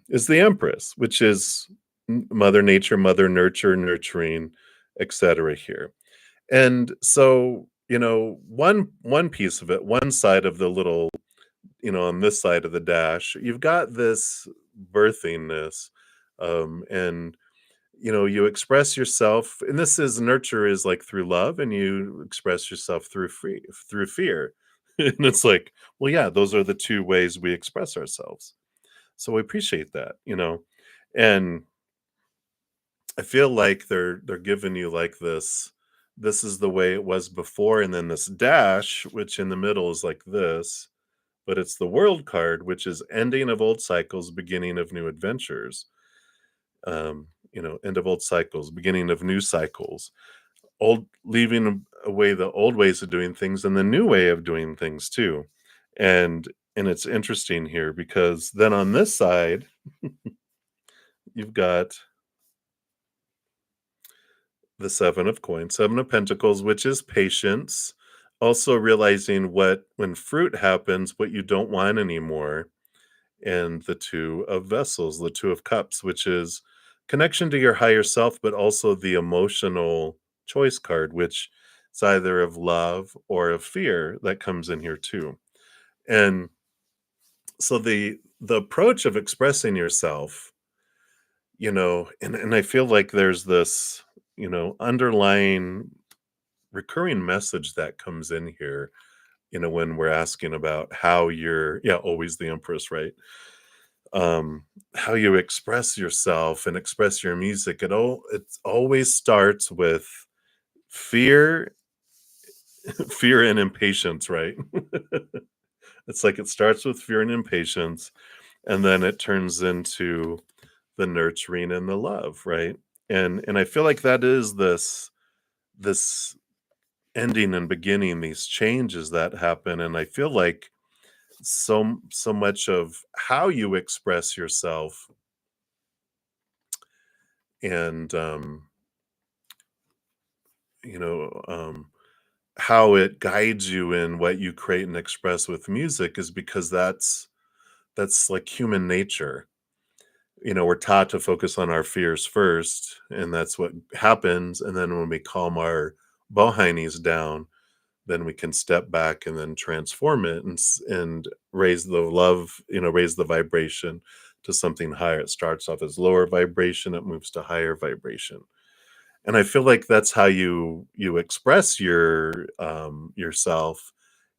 Is the Empress, which is Mother Nature, Mother Nurture, nurturing, etc. here. And so, one piece of it, one side of the little, on this side of the dash, you've got this birthingness, and you express yourself, and this is nurture is like through love, and you express yourself through fear. And it's like, well, yeah, those are the two ways we express ourselves. So we appreciate that, and I feel like they're giving you like this is the way it was before, and then this dash, which in the middle is like this, but it's the world card, which is ending of old cycles, beginning of new adventures. End of old cycles, beginning of new cycles. old leaving away the old ways of doing things and the new way of doing things too. And it's interesting here because then on this side, you've got the 7 of coins, 7 of pentacles, which is patience. Also realizing what when fruit happens, what you don't want anymore. And the 2 of vessels, the 2 of cups, which is connection to your higher self, but also the emotional choice card, which is either of love or of fear that comes in here too. And so the approach of expressing yourself, and I feel like there's this, underlying recurring message that comes in here, when we're asking about how you're, yeah, always the Empress, right? How you express yourself and express your music, it always starts with fear, fear and impatience, right? It's like it starts with fear and impatience, and then it turns into the nurturing and the love, right? And I feel like that is this ending and beginning, these changes that happen, and I feel like so much of how you express yourself and you know how it guides you in what you create and express with music is because that's like human nature. We're taught to focus on our fears first, and that's what happens, and then when we calm our bohinies down, then we can step back and then transform it and raise the love, raise the vibration to something higher. It starts off as lower vibration, it moves to higher vibration. And I feel like that's how you express yourself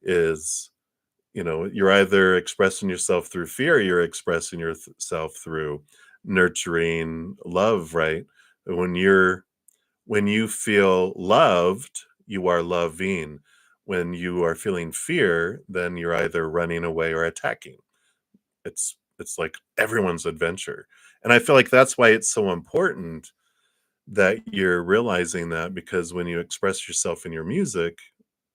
is, you're either expressing yourself through fear, or you're expressing yourself through nurturing love, right? When you feel loved, you are loving. When you are feeling fear, then you're either running away or attacking. It's like everyone's adventure. And I feel like that's why it's so important that you're realizing that, because when you express yourself in your music,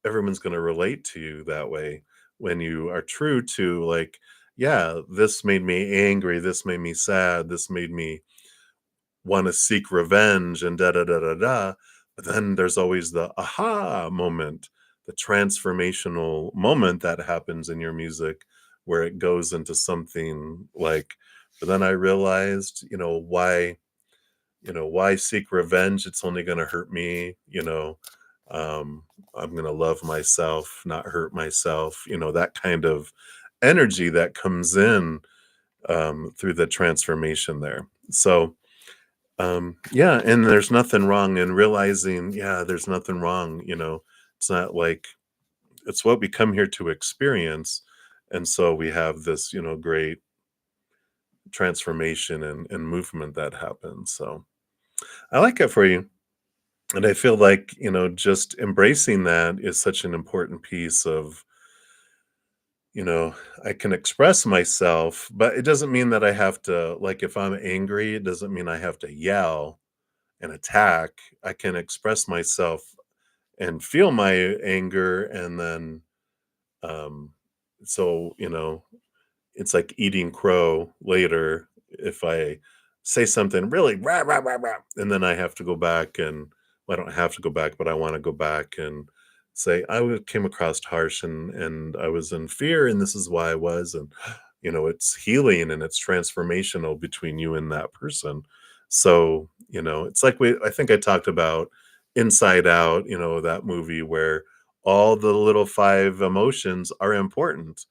everyone's going to relate to you that way. When you are true to, like, yeah, this made me angry, this made me sad, this made me want to seek revenge and da da da da da. But then there's always the aha moment, the transformational moment that happens in your music where it goes into something like, but then I realized, why seek revenge? It's only going to hurt me. I'm going to love myself, not hurt myself, that kind of energy that comes in through the transformation there. So, yeah, and there's nothing wrong in realizing, yeah, there's nothing wrong. It's not like it's what we come here to experience. And so we have this, great transformation and movement that happens. So I like it for you. And I feel like, just embracing that is such an important piece of, you know, I can express myself, but it doesn't mean that I have to, like, if I'm angry, it doesn't mean I have to yell and attack. I can express myself and feel my anger. And then, um, so, it's like eating crow later if I say something really rah, rah, rah, rah, and then I have to go back and, well, I don't have to go back, but I want to go back and say came across harsh and I was in fear and this is why I was. And it's healing and it's transformational between you and that person. So it's like I think I talked about Inside Out, that movie where all the little five emotions are important,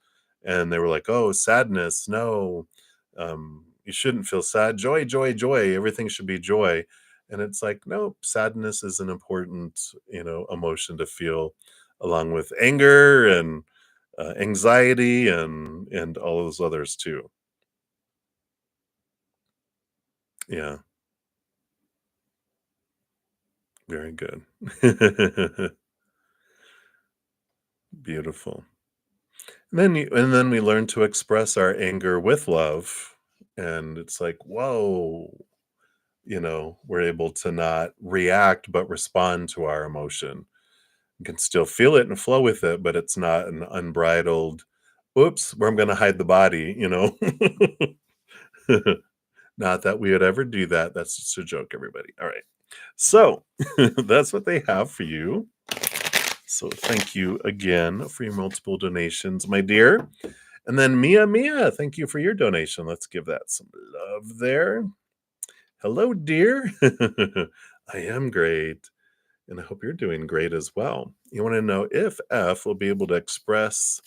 and they were like, "Oh, sadness, no, you shouldn't feel sad. Joy, joy, joy. Everything should be joy." And it's like, no, sadness is an important, emotion to feel, along with anger and anxiety and all those others too. Yeah, very good. Beautiful. And then we learn to express our anger with love, and it's like, whoa. we're able to not react but respond to our emotion. You can still feel it and flow with it, but it's not an unbridled, oops, where I'm going to hide the body. Not that we would ever do that. That's just a joke, everybody. All right. So that's what they have for you. So thank you again for your multiple donations, my dear. And then Mia, thank you for your donation. Let's give that some love there. Hello, dear. I am great. And I hope you're doing great as well. You want to know if F will be able to express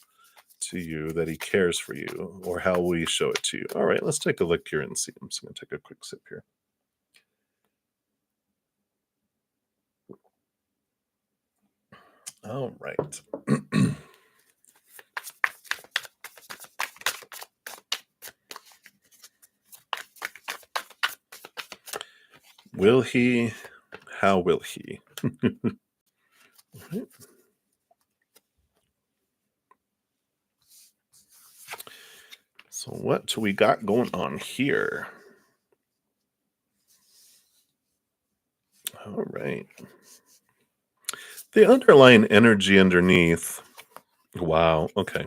to you that he cares for you, or how will you show it to you? All right, let's take a look here and see. I'm just going to take a quick sip here. All right. Will he? How will he? Right. So what do we got going on here? All right. The underlying energy underneath. Wow. Okay.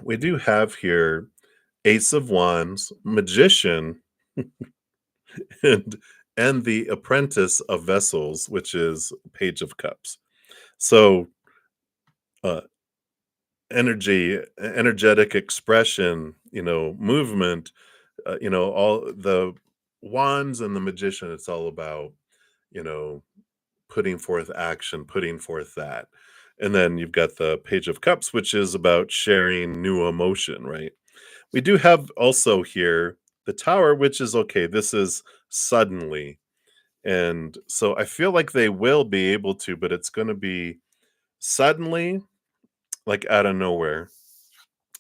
We do have here Ace of Wands, Magician, and the Apprentice of Vessels, which is Page of Cups. So uh energetic expression, movement, all the wands and the magician, it's all about, you know, putting forth action, putting forth that. And then you've got the Page of Cups, which is about sharing new emotion, right? We do have also here the Tower, which is okay. This is suddenly. And so I feel like they will be able to, but it's going to be suddenly, like out of nowhere.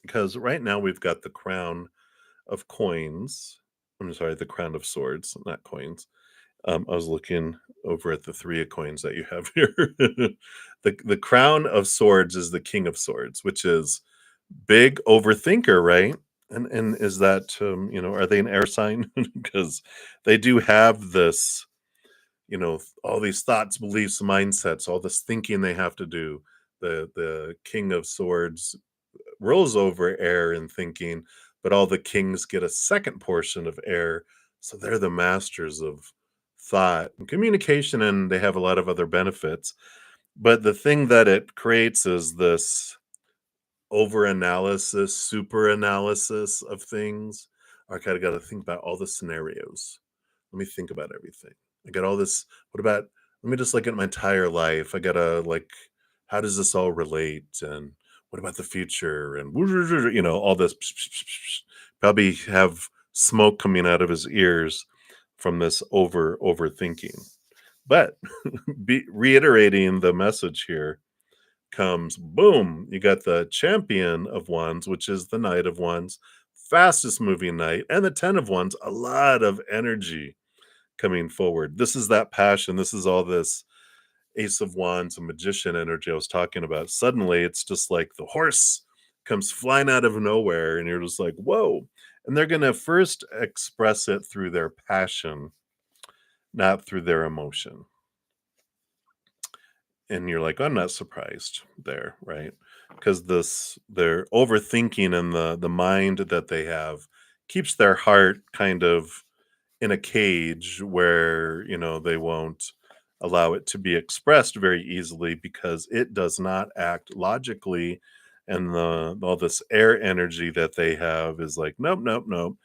Because right now we've got the Crown of Coins. I'm sorry, the Crown of Swords, not coins. I was looking over at the 3 of coins that you have here. The Crown of Swords is the King of Swords, which is big overthinker, right? And is that, are they an air sign? Because they do have this, all these thoughts, beliefs, mindsets, all this thinking they have to do. The King of Swords rules over air and thinking, but all the kings get a second portion of air. So they're the masters of thought and communication, and they have a lot of other benefits. But the thing that it creates is this over analysis, super analysis of things. Okay, I got to think about all the scenarios. Let me think about everything. I got all this. What about, let me just look at my entire life. I gotta like, how does this all relate? And what about the future? And all this. Probably have smoke coming out of his ears from this overthinking. But reiterating the message here comes boom, you got the Champion of Wands, which is the Knight of Wands, fastest moving knight, and the 10 of Wands, a lot of energy coming forward. This is that passion. This is all this Ace of Wands and Magician energy I was talking about. Suddenly, it's just like the horse comes flying out of nowhere, and you're just like, whoa. And they're going to first express it through their passion, not through their emotion. And you're like, I'm not surprised there, right? Because their overthinking and the mind that they have keeps their heart kind of in a cage where they won't allow it to be expressed very easily because it does not act logically, and the all this air energy that they have is like, nope, nope, nope,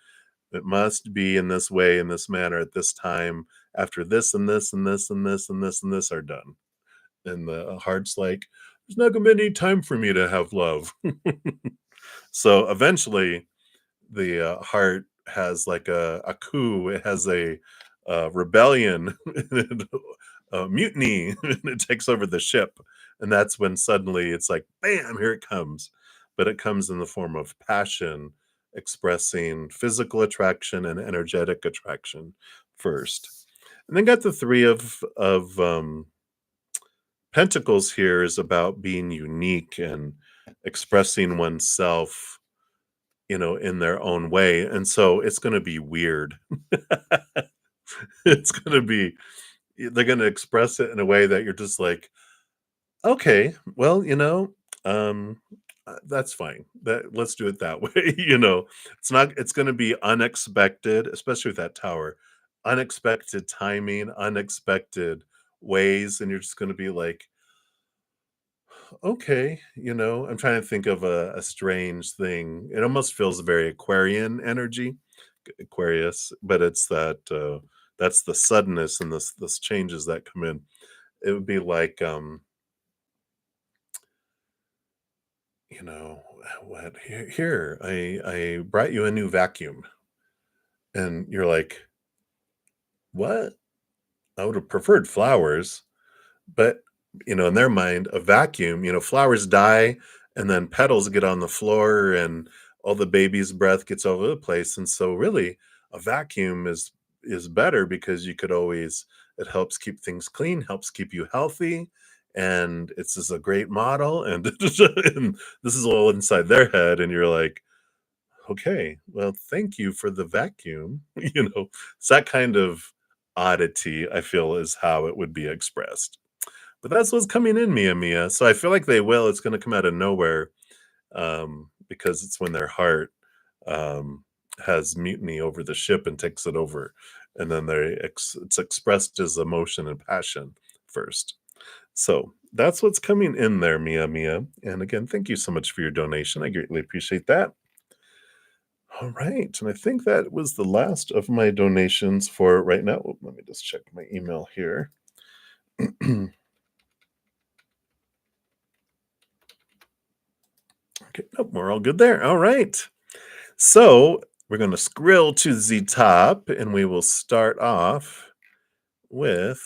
it must be in this way, in this manner, at this time, after this and this and this and this and this and this are done. And the heart's like, there's not gonna be any time for me to have love. So eventually the heart has like a coup. It has a rebellion, a mutiny, and it takes over the ship. And that's when suddenly it's like, bam, here it comes. But it comes in the form of passion, expressing physical attraction and energetic attraction first. And then got the 3 of Pentacles here is about being unique and expressing oneself in their own way. And so it's going to be weird. It's going to be, they're going to express it in a way that you're just like, okay, well, that's fine. That let's do it that way. It's going to be unexpected, especially with that tower. Unexpected timing, unexpected ways, and you're just going to be like, okay, I'm trying to think of a strange thing. It almost feels very Aquarian energy, Aquarius, but it's that's the suddenness and this changes that come in. It would be like you know, what here, I brought you a new vacuum. And you're like, what? I would have preferred flowers. But, in their mind, a vacuum, flowers die and then petals get on the floor and all the baby's breath gets all over the place. And so really a vacuum is better because you could always it helps keep things clean, helps keep you healthy. And it's just a great model. And, and this is all inside their head. And you're like, okay, well, thank you for the vacuum. It's that kind of oddity, I feel, is how it would be expressed. But that's what's coming in, Mia Mia. So I feel like they will. It's going to come out of nowhere because it's when their heart has mutiny over the ship and takes it over. And then it's expressed as emotion and passion first. So that's what's coming in there, Mia Mia. And again, thank you so much for your donation. I greatly appreciate that. All right. And I think that was the last of my donations for right now. Oh, let me just check my email here. Okay, nope, we're all good there. All right. So we're going to scroll to the top and we will start off with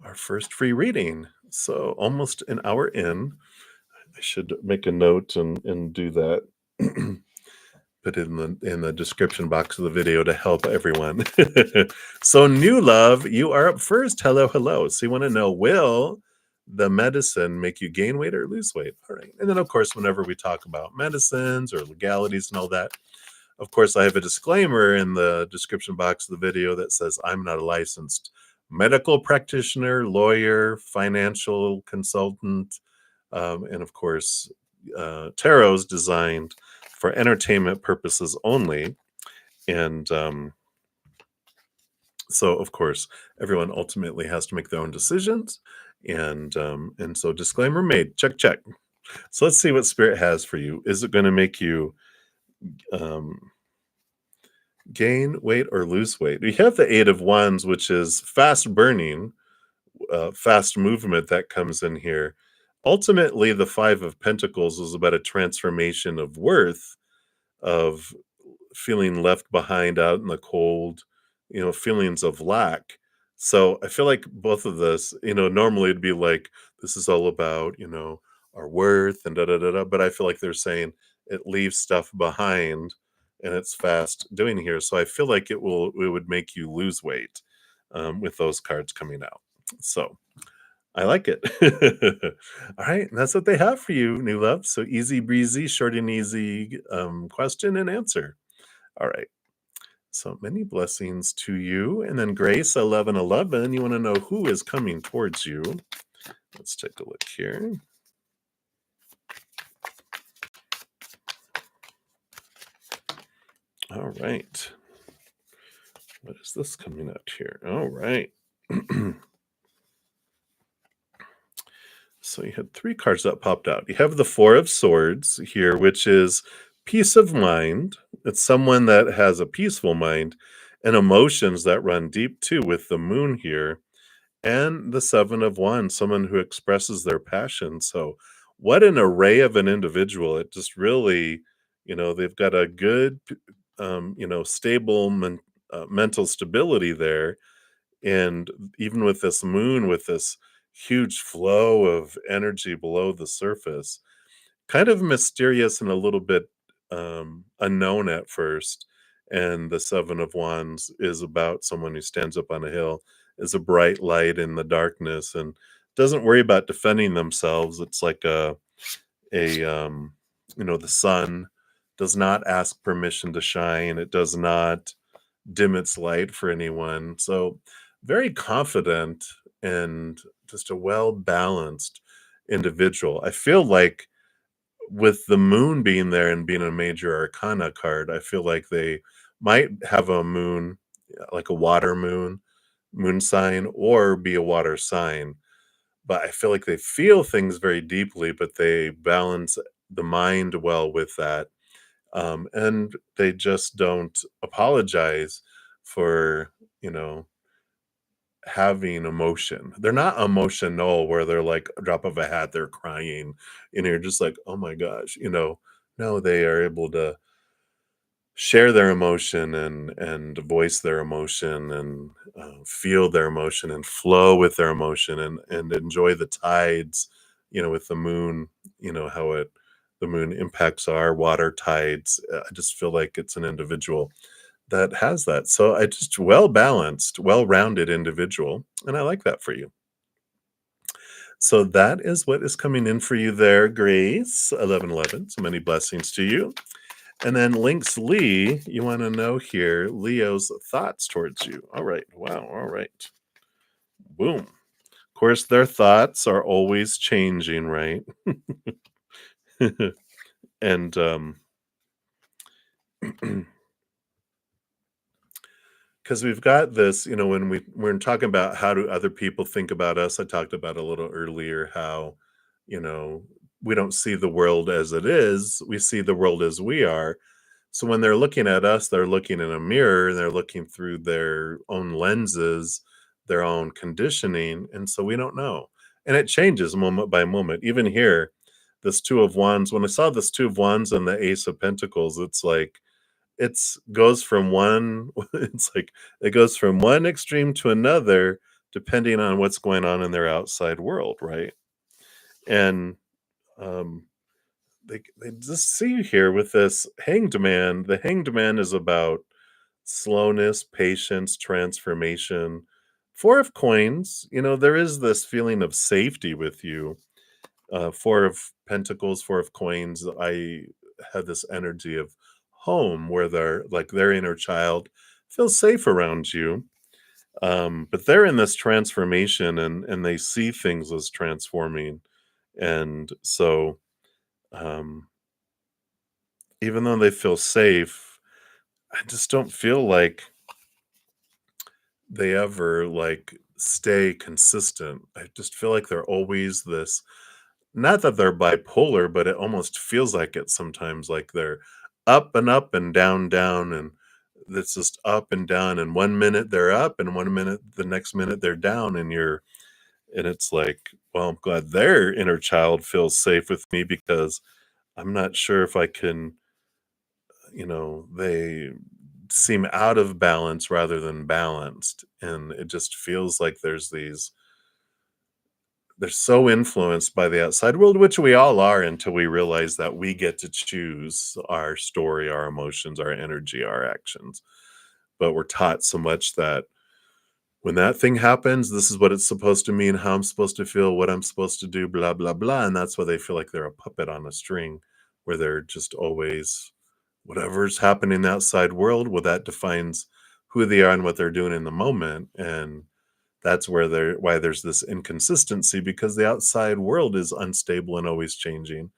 our first free reading. So almost an hour in. I should make a note and do that. Put it in the description box of the video to help everyone. So new love, you are up first. Hello, hello. So you want to know, will the medicine make you gain weight or lose weight? All right. And then of course, whenever we talk about medicines or legalities and all that, of course, I have a disclaimer in the description box of the video that says I'm not a licensed medical practitioner, lawyer, financial consultant, and of course, tarot is designed for entertainment purposes only. And so, of course, everyone ultimately has to make their own decisions. And so, disclaimer made. Check, check. So let's see what spirit has for you. Is it going to make you um, gain weight or lose weight? We have the Eight of Wands, which is fast burning, fast movement that comes in here. Ultimately, the Five of Pentacles is about a transformation of worth, of feeling left behind out in the cold, feelings of lack. So I feel like both of this, normally it'd be like, this is all about, our worth and da da da da. But I feel like they're saying it leaves stuff behind and it's fast doing here. So I feel like it would make you lose weight with those cards coming out. So I like it. All right, and that's what they have for you, new love. So easy breezy, short and easy question and answer. All right. So many blessings to you. And then Grace, 1111, you want to know who is coming towards you. Let's take a look here. All right. What is this coming out here? All right. So you had three cards that popped out. You have the Four of Swords here, which is peace of mind. It's someone that has a peaceful mind and emotions that run deep too, with the moon here. And the Seven of Wands, someone who expresses their passion. So what an array of an individual. It just really, they've got a good, stable mental stability there. And even with this moon, with this huge flow of energy below the surface, kind of mysterious and a little bit unknown at first. And the Seven of Wands is about someone who stands up on a hill, is a bright light in the darkness, and doesn't worry about defending themselves. It's like a The sun does not ask permission to shine. It does not dim its light for anyone. So, very confident and just a well balanced individual. I feel like with the moon being there and being a major arcana card, I feel like they might have a moon, like a water moon sign, or be a water sign. But I feel like they feel things very deeply, but they balance the mind well with that. And they just don't apologize for, you know, having emotion. They're not emotional where they're like a drop of a hat, they're crying, and you're just like, oh my gosh. No, they are able to share their emotion and voice their emotion and feel their emotion and flow with their emotion and enjoy the tides, with the moon, how it the moon impacts our water tides. I just feel like it's an individual that has that. So I just well balanced, well rounded individual, and I like that for you. So that is what is coming in for you there, Grace. 1111. So many blessings to you. And then Lynx Lee, you want to know here Leo's thoughts towards you. All right. Wow. All right. Boom. Of course, their thoughts are always changing, right? And because we've got this, when we're talking about how do other people think about us, I talked about a little earlier how, you know, we don't see the world as it is, we see the world as we are. So when they're looking at us, they're looking in a mirror and they're looking through their own lenses, their own conditioning. And so we don't know. And it changes moment by moment. Even here, this Two of Wands, when I saw this Two of Wands and the Ace of Pentacles, it's like, goes from one it's like it goes from one extreme to another depending on what's going on in their outside world, right? And um they just see you here with this hanged man. The hanged man is about slowness, patience, transformation. Four of coins, there is this feeling of safety with you. Four of pentacles, four of coins, I had this energy of home where they're like their inner child feels safe around you. But they're in this transformation and they see things as transforming. And so um even though they feel safe, I just don't feel like they ever like stay consistent. I just feel like they're always this. Not that they're bipolar, but it almost feels like it sometimes, like they're up and down, down, and it's just up and down, and 1 minute they're up, and 1 minute the next minute they're down, and it's like, well, I'm glad their inner child feels safe with me because I'm not sure if I can, they seem out of balance rather than balanced, and it just feels like they're so influenced by the outside world, which we all are until we realize that we get to choose our story, our emotions, our energy, our actions. But we're taught so much that when that thing happens, this is what it's supposed to mean, how I'm supposed to feel, what I'm supposed to do, blah, blah, blah. And that's why they feel like they're a puppet on a string, where they're just always whatever's happening in the outside world, well, that defines who they are and what they're doing in the moment. And that's why there's this inconsistency because the outside world is unstable and always changing.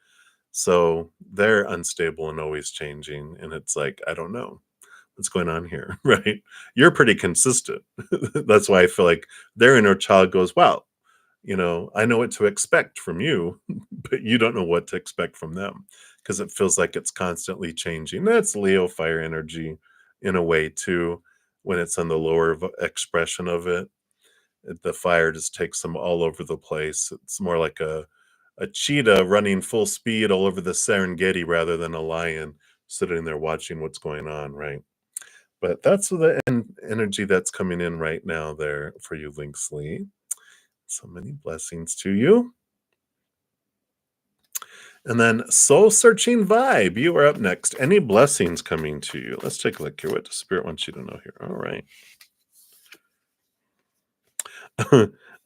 So they're unstable and always changing. And it's like, I don't know what's going on here, right? You're pretty consistent. That's why I feel like their inner child goes, wow, I know what to expect from you, but you don't know what to expect from them because it feels like it's constantly changing. That's Leo fire energy in a way too, when it's on the lower expression of it. The fire just takes them all over the place. It's more like a cheetah running full speed all over the Serengeti rather than a lion sitting there watching what's going on, right? But that's the energy that's coming in right now there for you, Linksley. So many blessings to you. And then Soul Searching Vibe, you are up next. Any blessings coming to you? Let's take a look here. What does Spirit wants you to know here? All right.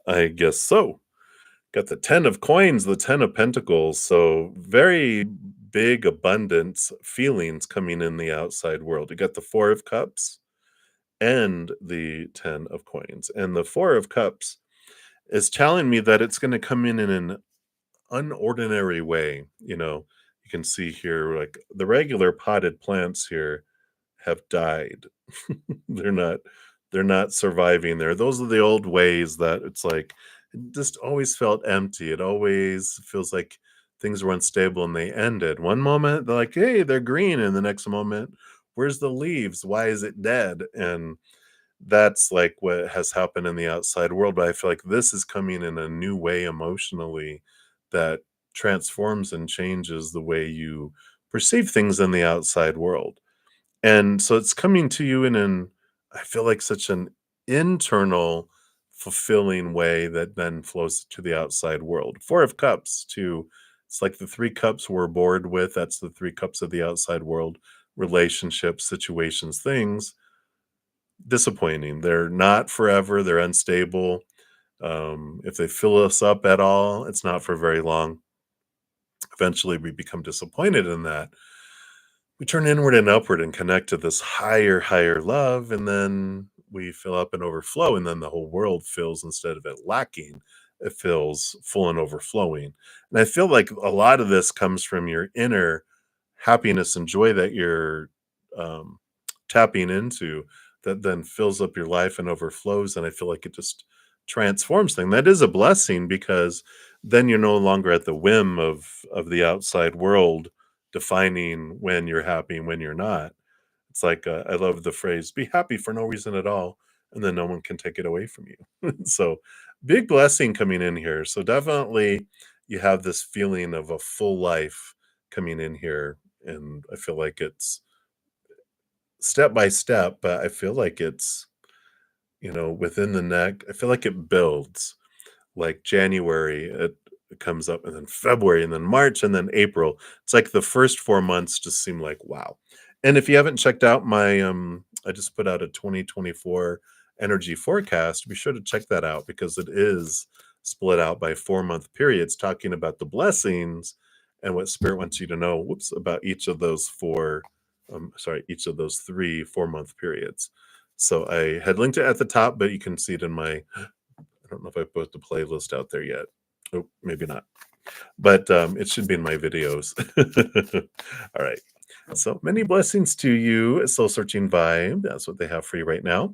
I guess so. Got the 10 of coins, the 10 of pentacles. So very big abundance feelings coming in the outside world. You got the 4 of cups and the 10 of coins. And the 4 of cups is telling me that it's going to come in an unordinary way. You can see here, like the regular potted plants here have died. They're not they're not surviving there. Those are the old ways that it's like it just always felt empty. It always feels like things were unstable and they ended. One moment they're like, "Hey, they're green," and the next moment, "Where's the leaves? Why is it dead?" And that's like what has happened in the outside world, but I feel like this is coming in a new way emotionally that transforms and changes the way you perceive things in the outside world. And so it's coming to you in an I feel like such an internal fulfilling way that then flows to the outside world. 4 of cups too. It's like the 3 cups we're bored with. That's the 3 cups of the outside world, relationships, situations, things. Disappointing. They're not forever. They're unstable. If they fill us up at all, it's not for very long. Eventually, we become disappointed in that. We turn inward and upward and connect to this higher love, and then we fill up and overflow, and then the whole world fills instead of it lacking. It feels full and overflowing. And I feel like a lot of this comes from your inner happiness and joy that you're um, tapping into that then fills up your life and overflows. And I feel like it just transforms things. That is a blessing because then you're no longer at the whim of the outside world defining when you're happy and when you're not. It's like I love the phrase "be happy for no reason at all," and then no one can take it away from you. So big blessing coming in here. So definitely you have this feeling of a full life coming in here, and I feel like it's step by step, but I feel like it's within the neck. I feel like it builds. Like January, it comes up, and then February, and then March, and then April. It's like the first 4 months just seem like, wow. And if you haven't checked out my, I just put out a 2024 energy forecast, be sure to check that out because it is split out by 4-month periods, talking about the blessings and what Spirit wants you to know, whoops, about each of those each of those 3 4-month periods. So I had linked it at the top, but you can see it in my I don't know if I put the playlist out there yet. Oh, maybe not. But it should be in my videos. All right. So many blessings to you, Soul Searching Vibe. That's what they have for you right now.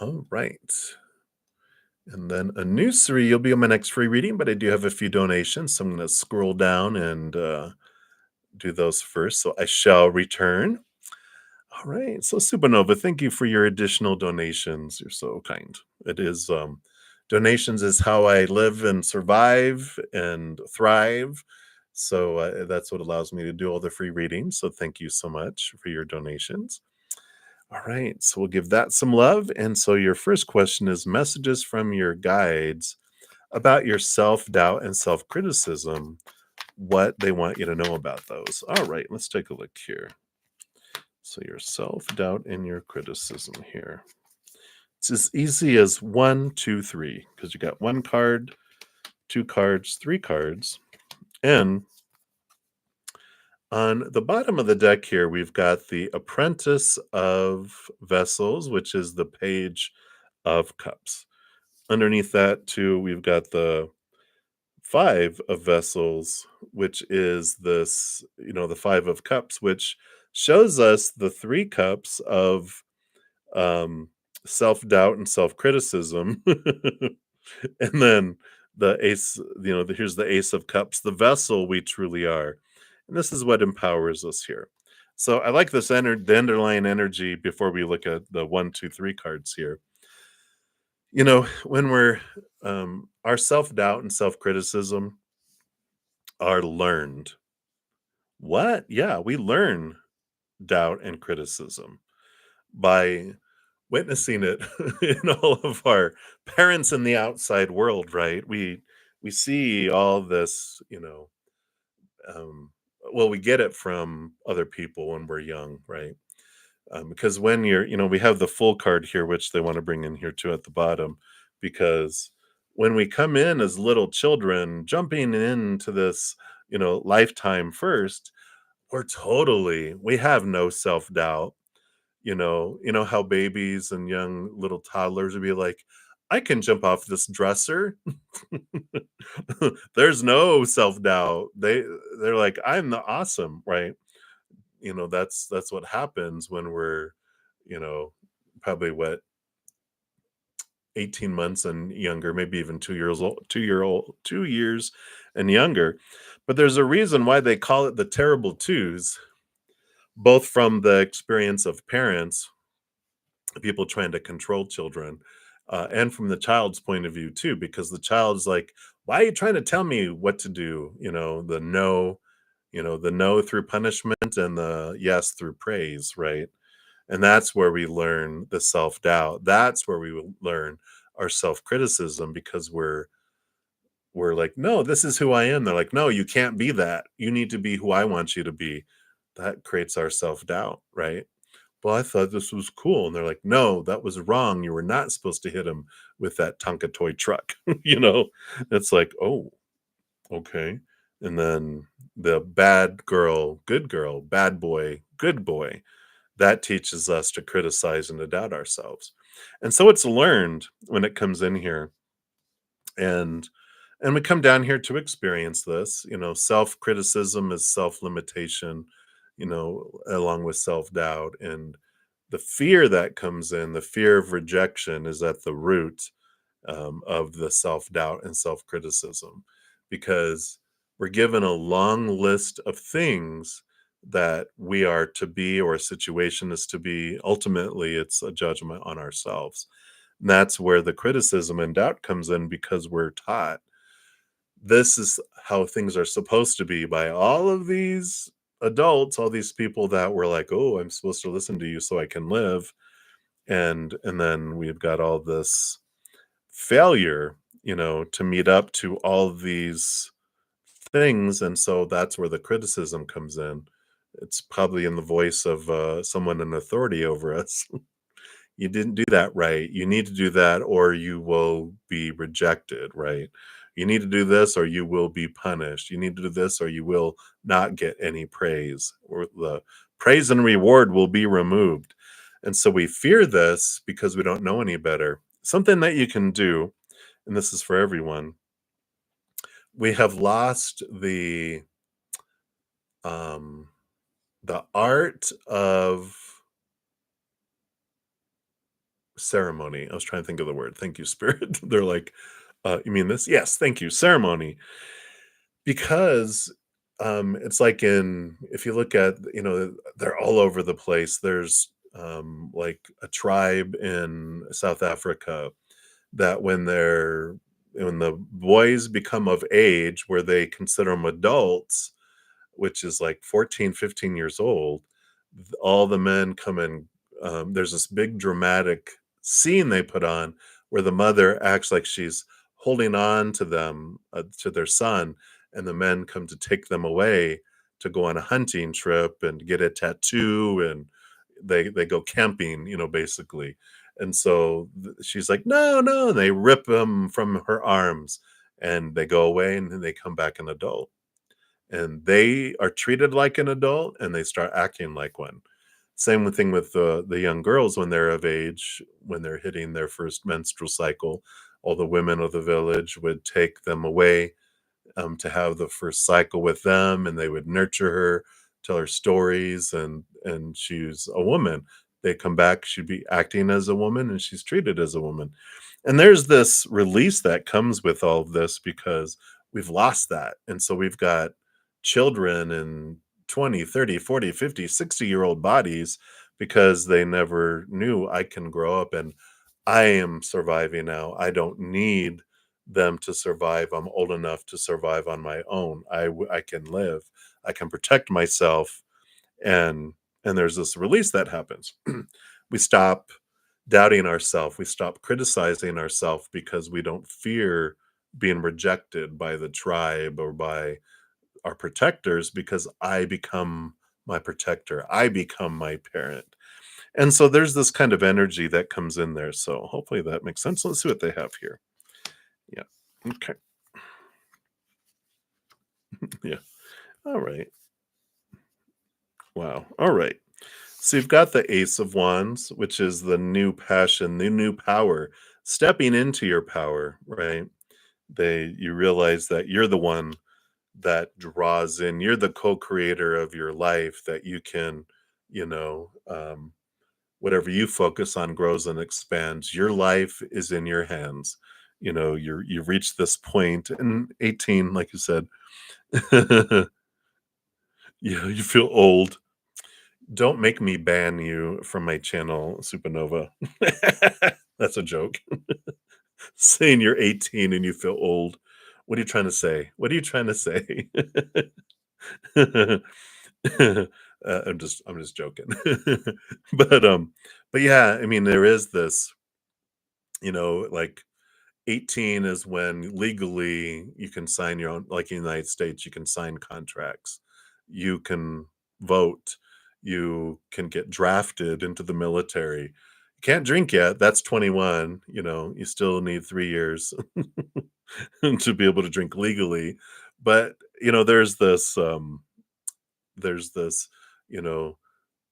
All right. And then a new 3, you'll be on my next free reading, but I do have a few donations. So I'm going to scroll down and do those first. So I shall return. All right. So Supernova, thank you for your additional donations. You're so kind. It is donations is how I live and survive and thrive. So that's what allows me to do all the free readings. So thank you so much for your donations. All right. So we'll give that some love. And so your first question is messages from your guides about your self-doubt and self-criticism, what they want you to know about those. All right, let's take a look here. So your self-doubt and your criticism here. It's as easy as 1, 2, 3, because you got 1 card, 2 cards, 3 cards. And on the bottom of the deck here, we've got the Apprentice of Vessels, which is the Page of Cups. Underneath that, too, we've got the 5 of Vessels, which is this, the 5 of Cups, which shows us the 3 cups of um, self-doubt and self-criticism. And then the ace, here's the Ace of Cups, the vessel we truly are. And this is what empowers us here. So I like this the underlying energy before we look at the 1, 2, 3 cards here. When we're our self-doubt and self-criticism are learned. What? Yeah, we learn doubt and criticism by witnessing it in all of our parents in the outside world, right? We see all this, um, well, we get it from other people when we're young, right? Because when we have the full card here, which they want to bring in here too at the bottom, because when we come in as little children, jumping into this lifetime first, we have no self-doubt. How babies and young little toddlers would be like, I can jump off this dresser. There's no self-doubt. They're like, I'm the awesome, right? That's what happens when we're, you know, probably what 18 months and younger, maybe even 2 years old, 2 years and younger. But there's a reason why they call it the terrible twos, both from the experience of parents, people trying to control children, and from the child's point of view too, because the child's like, why are you trying to tell me what to do? The no through punishment and the yes through praise, right? And that's where we learn the self-doubt. That's where we will learn our self-criticism, because we're like, "No, this is who I am." They're like, "No, you can't be that. You need to be who I want you to be." That creates our self-doubt, right? "Well, I thought this was cool." And they're like, "No, that was wrong. You were not supposed to hit him with that Tonka toy truck." You know? It's like, "Oh, okay." And then the bad girl, bad boy, good boy, that teaches us to criticize and to doubt ourselves. And so it's learned when it comes in here, and we come down here to experience this. Self-criticism is self-limitation, along with self-doubt, and the fear that comes in, the fear of rejection, is at the root, of the self-doubt and self-criticism, because we're given a long list of things that we are to be, or a situation is to be. Ultimately, it's a judgment on ourselves. And that's where the criticism and doubt comes in, because we're taught this is how things are supposed to be by all of these adults, all these people that were like, "Oh, I'm supposed to listen to you so I can live." And then we've got all this failure, to meet up to all these things. And so that's where the criticism comes in. It's probably in the voice of someone in authority over us. You didn't do that right. You need to do that or you will be rejected, right? You need to do this or you will be punished. You need to do this or you will not get any praise, or the praise and reward will be removed. And so we fear this because we don't know any better. Something that you can do, and this is for everyone, we have lost um the art of ceremony. I was trying to think of the word. Thank you, spirit. They're like, you mean this? Yes, thank you. Ceremony. Because it's like, if you look at, they're all over the place. There's like a tribe in South Africa that when the boys become of age where they consider them adults, which is like 14, 15 years old, all the men come in. There's this big dramatic scene they put on where the mother acts like she's holding on to them, to their son, and the men come to take them away to go on a hunting trip and get a tattoo, and they go camping, basically. And so she's like, no, no, and they rip them from her arms, and they go away, and then they come back an adult, and they are treated like an adult and they start acting like one. Same thing with the young girls when they're of age, when they're hitting their first menstrual cycle. All the women of the village would take them away, to have the first cycle with them, and they would nurture her, tell her stories, and she's a woman. They come back, she'd be acting as a woman, and she's treated as a woman. And there's this release that comes with all of this, because we've lost that. And so we've got children in 20, 30, 40, 50, 60-year-old bodies, because they never knew, I can grow up and I am surviving now. I don't need them to survive. I'm old enough to survive on my own. I can live. I can protect myself. And there's this release that happens. We stop doubting ourselves. We stop criticizing ourselves, because we don't fear being rejected by the tribe or by our protectors, because I become my protector. I become my parent. And so there's this kind of energy that comes in there. So hopefully that makes sense. Let's see what they have here. Yeah. Okay. Yeah. All right. Wow. All right. So you've got the Ace of Wands, which is the new passion, the new power, stepping into your power, right? You realize that you're the one that draws in, you're the co-creator of your life, that you can, you know, whatever you focus on grows and expands. Your life is in your hands. You've reached this point in 18, like you said. You feel old. Don't make me ban you from my channel, Supernova. That's a joke. Saying you're 18 and you feel old. What are you trying to say? What are you trying to say? I'm just joking. but um but yeah, I mean there is this, like 18 is when legally you can sign your own, like in the United States, you can sign contracts. You can vote. You can get drafted into the military. You can't drink yet. That's 21. You still need 3 years to be able to drink legally. But, there's this, you know,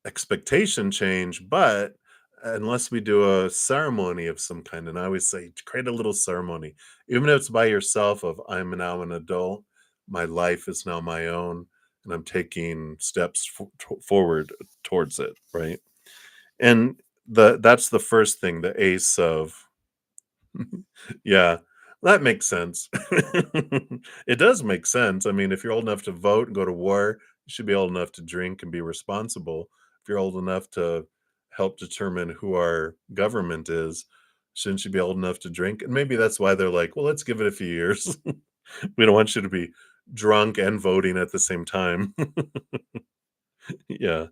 expectation change, but unless we do a ceremony of some kind, and I always say create a little ceremony, even if it's by yourself of I'm now an adult, my life is now my own, and I'm taking steps forward towards it, right? And that's the first thing, the ace of yeah, that makes sense. It does make sense. I mean, if you're old enough to vote and go to war, you should be old enough to drink and be responsible. If you're old enough to help determine who our government is, shouldn't you be old enough to drink? And maybe that's why they're like, well, let's give it a few years. We don't want you to be drunk and voting at the same time. Yeah.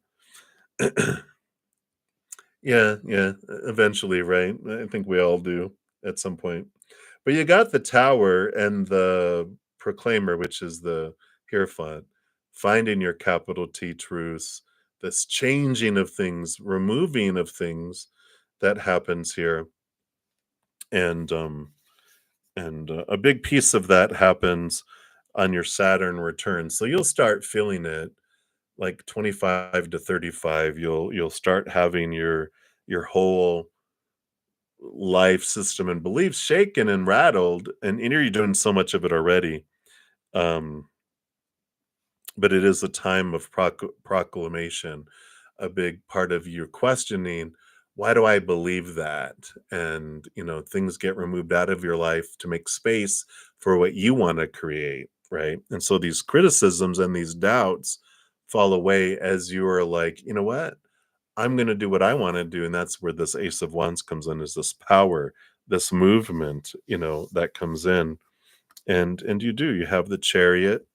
Yeah, yeah, eventually, right? I think we all do at some point. But you got the tower and the proclaimer, which is the hierophant, finding your capital T truths, this changing of things, removing of things that happens here. And a big piece of that happens on your Saturn return. So you'll start feeling it like 25 to 35. You'll start having your whole life system and beliefs shaken and rattled, and you're doing so much of it already. Um, but it is a time of proclamation, a big part of you questioning, why do I believe that? And things get removed out of your life to make space for what you want to create, right? And so these criticisms and these doubts fall away as you are like, you know what, I'm gonna do what I wanna do, and that's where this Ace of Wands comes in, is this power, this movement, that comes in. And you have the Chariot,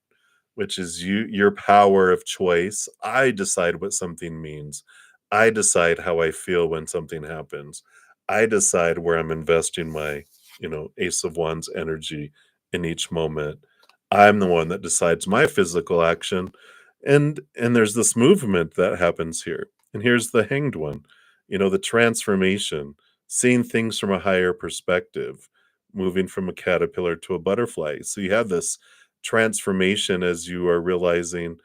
which is your power of choice. I decide what something means. I decide how I feel when something happens. I decide where I'm investing my, Ace of Wands energy in each moment. I'm the one that decides my physical action. And there's this movement that happens here. And here's the Hanged One, the transformation, seeing things from a higher perspective, moving from a caterpillar to a butterfly. So you have this transformation as you are realizing,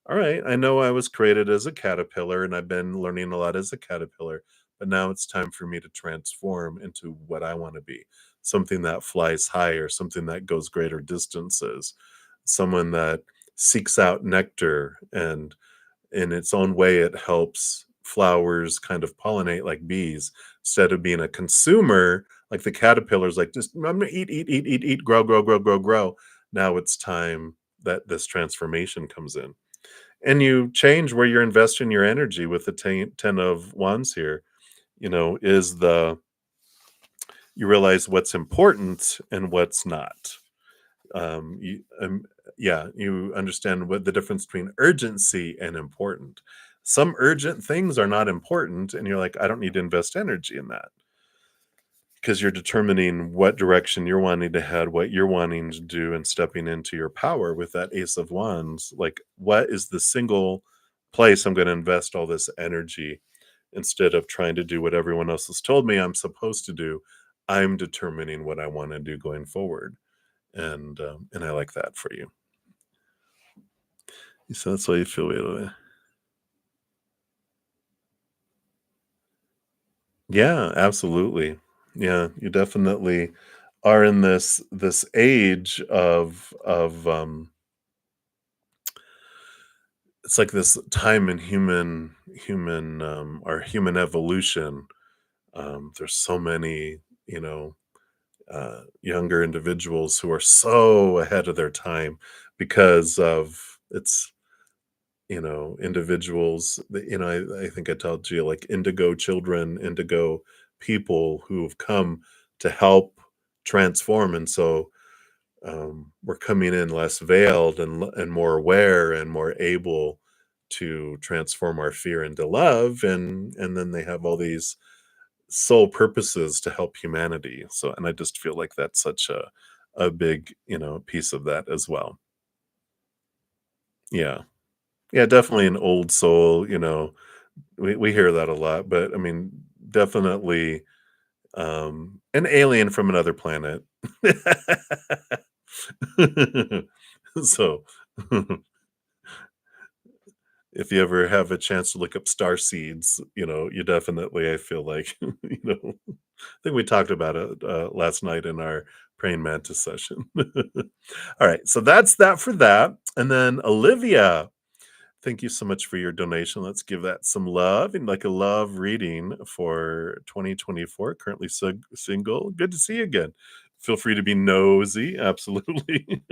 all right, I know I was created as a caterpillar and I've been learning a lot as a caterpillar, but now it's time for me to transform into what I want to be, something that flies higher, something that goes greater distances, someone that seeks out nectar, and in its own way it helps flowers kind of pollinate like bees, instead of being a consumer like the caterpillars, like just I'm gonna eat, grow, grow, grow, grow, grow. Now it's time that this transformation comes in, and you change where you're investing your energy with the ten of wands here. Is the you realize what's important and what's not. You Yeah, you understand what the difference between urgency and important. Some urgent things are not important, and you're like, I don't need to invest energy in that, because you're determining what direction you're wanting to head, what you're wanting to do, and stepping into your power with that Ace of Wands. Like, what is the single place I'm going to invest all this energy, instead of trying to do what everyone else has told me I'm supposed to do? I'm determining what I want to do going forward, and I like that for you. So that's why you feel way. Yeah, absolutely. Yeah, you definitely are in this age of it's like this time in human evolution. There's so many, you know, younger individuals who are so ahead of their time because of it's individuals that, I think I told you, like indigo children, indigo people who've come to help transform. And so we're coming in less veiled and more aware and more able to transform our fear into love, and then they have all these sole purposes to help humanity. So, and I just feel like that's such a big, piece of that as well. Yeah. Yeah, definitely an old soul, we hear that a lot, but I mean, definitely an alien from another planet. So, if you ever have a chance to look up star seeds, you definitely, I feel like, I think we talked about it last night in our praying mantis session. All right, so that's that for that. And then Olivia, thank you so much for your donation. Let's give that some love and like a love reading for 2024. Currently single. Good to see you again. Feel free to be nosy. Absolutely.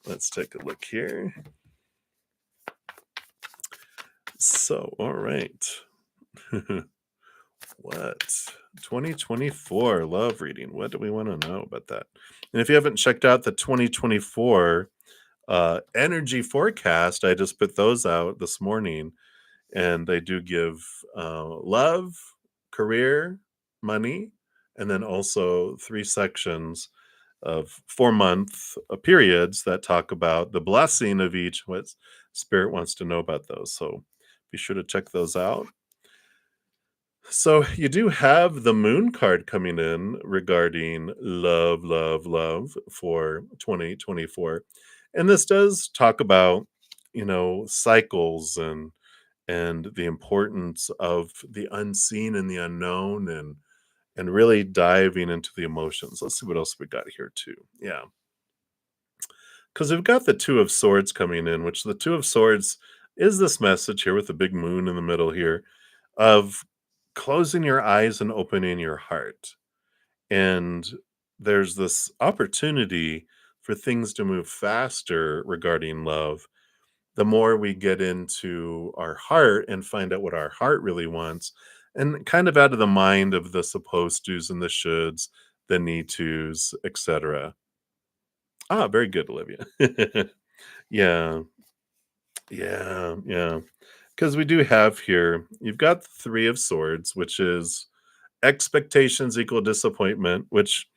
Let's take a look here. So, all right. What? 2024 love reading. What do we want to know about that? And if you haven't checked out the 2024 energy forecast, I just put those out this morning, and they do give love, career, money, and then also 3 sections of 4 month periods that talk about the blessing of each, what spirit wants to know about those. So be sure to check those out. So you do have the moon card coming in regarding love, love, love for 2024. And this does talk about, cycles and the importance of the unseen and the unknown, and really diving into the emotions. Let's see what else we got here too. Yeah. Because we've got the Two of Swords coming in, which the Two of Swords is this message here with the big moon in the middle here of closing your eyes and opening your heart. And there's this opportunity for things to move faster regarding love. The more we get into our heart and find out what our heart really wants, and kind of out of the mind of the supposed tos and the shoulds, the need tos, etc. Ah, very good, Olivia. Yeah, yeah. Because we do have here, you've got the Three of Swords, which is expectations equal disappointment, which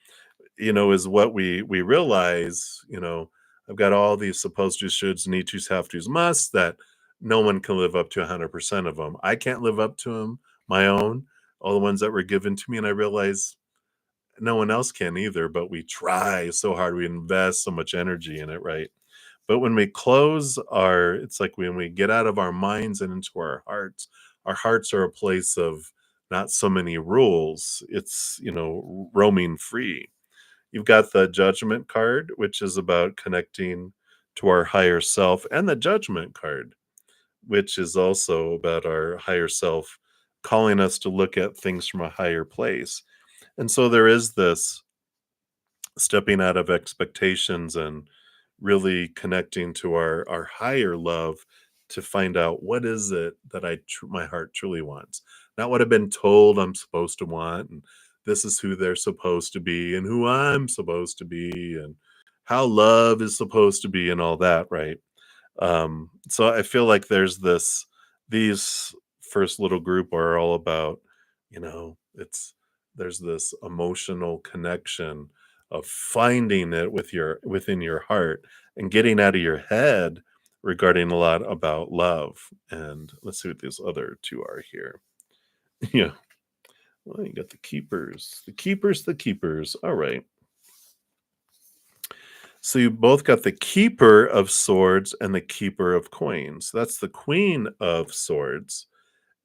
is what we realize. I've got all these supposed to, shoulds, need tos, have tos, musts that no one can live up to 100% of them. I can't live up to them, my own, all the ones that were given to me, and I realize no one else can either. But we try so hard, we invest so much energy in it, right? But when we close our, it's like when we get out of our minds and into our hearts are a place of not so many rules. It's, roaming free. You've got the Judgment card, which is about connecting to our higher self, and the Judgment card, which is also about our higher self calling us to look at things from a higher place. And so there is this stepping out of expectations and really connecting to our higher love to find out what is it that my heart truly wants, not what I've been told I'm supposed to want, and this is who they're supposed to be and who I'm supposed to be and how love is supposed to be and all that, right? So I feel like these first little group are all about, it's there's this emotional connection of finding it within your heart and getting out of your head regarding a lot about love. And let's see what these other two are here. Yeah. Well, you got the keepers. The keepers. All right. So you both got the Keeper of Swords and the Keeper of Coins. That's the Queen of Swords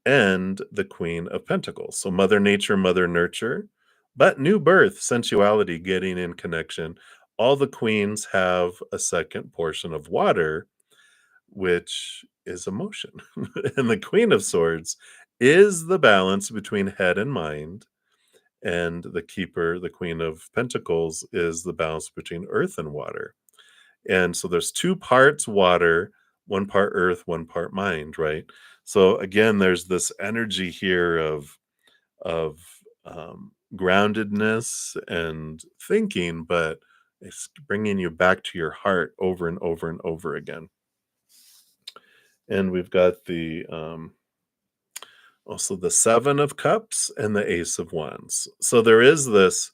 and the Queen of Pentacles. So Mother Nature, Mother Nurture, but new birth, sensuality, getting in connection. All the queens have a second portion of water, which is emotion. And the Queen of Swords is the balance between head and mind. And the Keeper, the Queen of Pentacles, is the balance between earth and water. And so there's two parts water, one part earth, one part mind, right? So again, there's this energy here of groundedness and thinking, but it's bringing you back to your heart over and over and over again. And we've got the also the Seven of Cups and the Ace of Wands. So there is this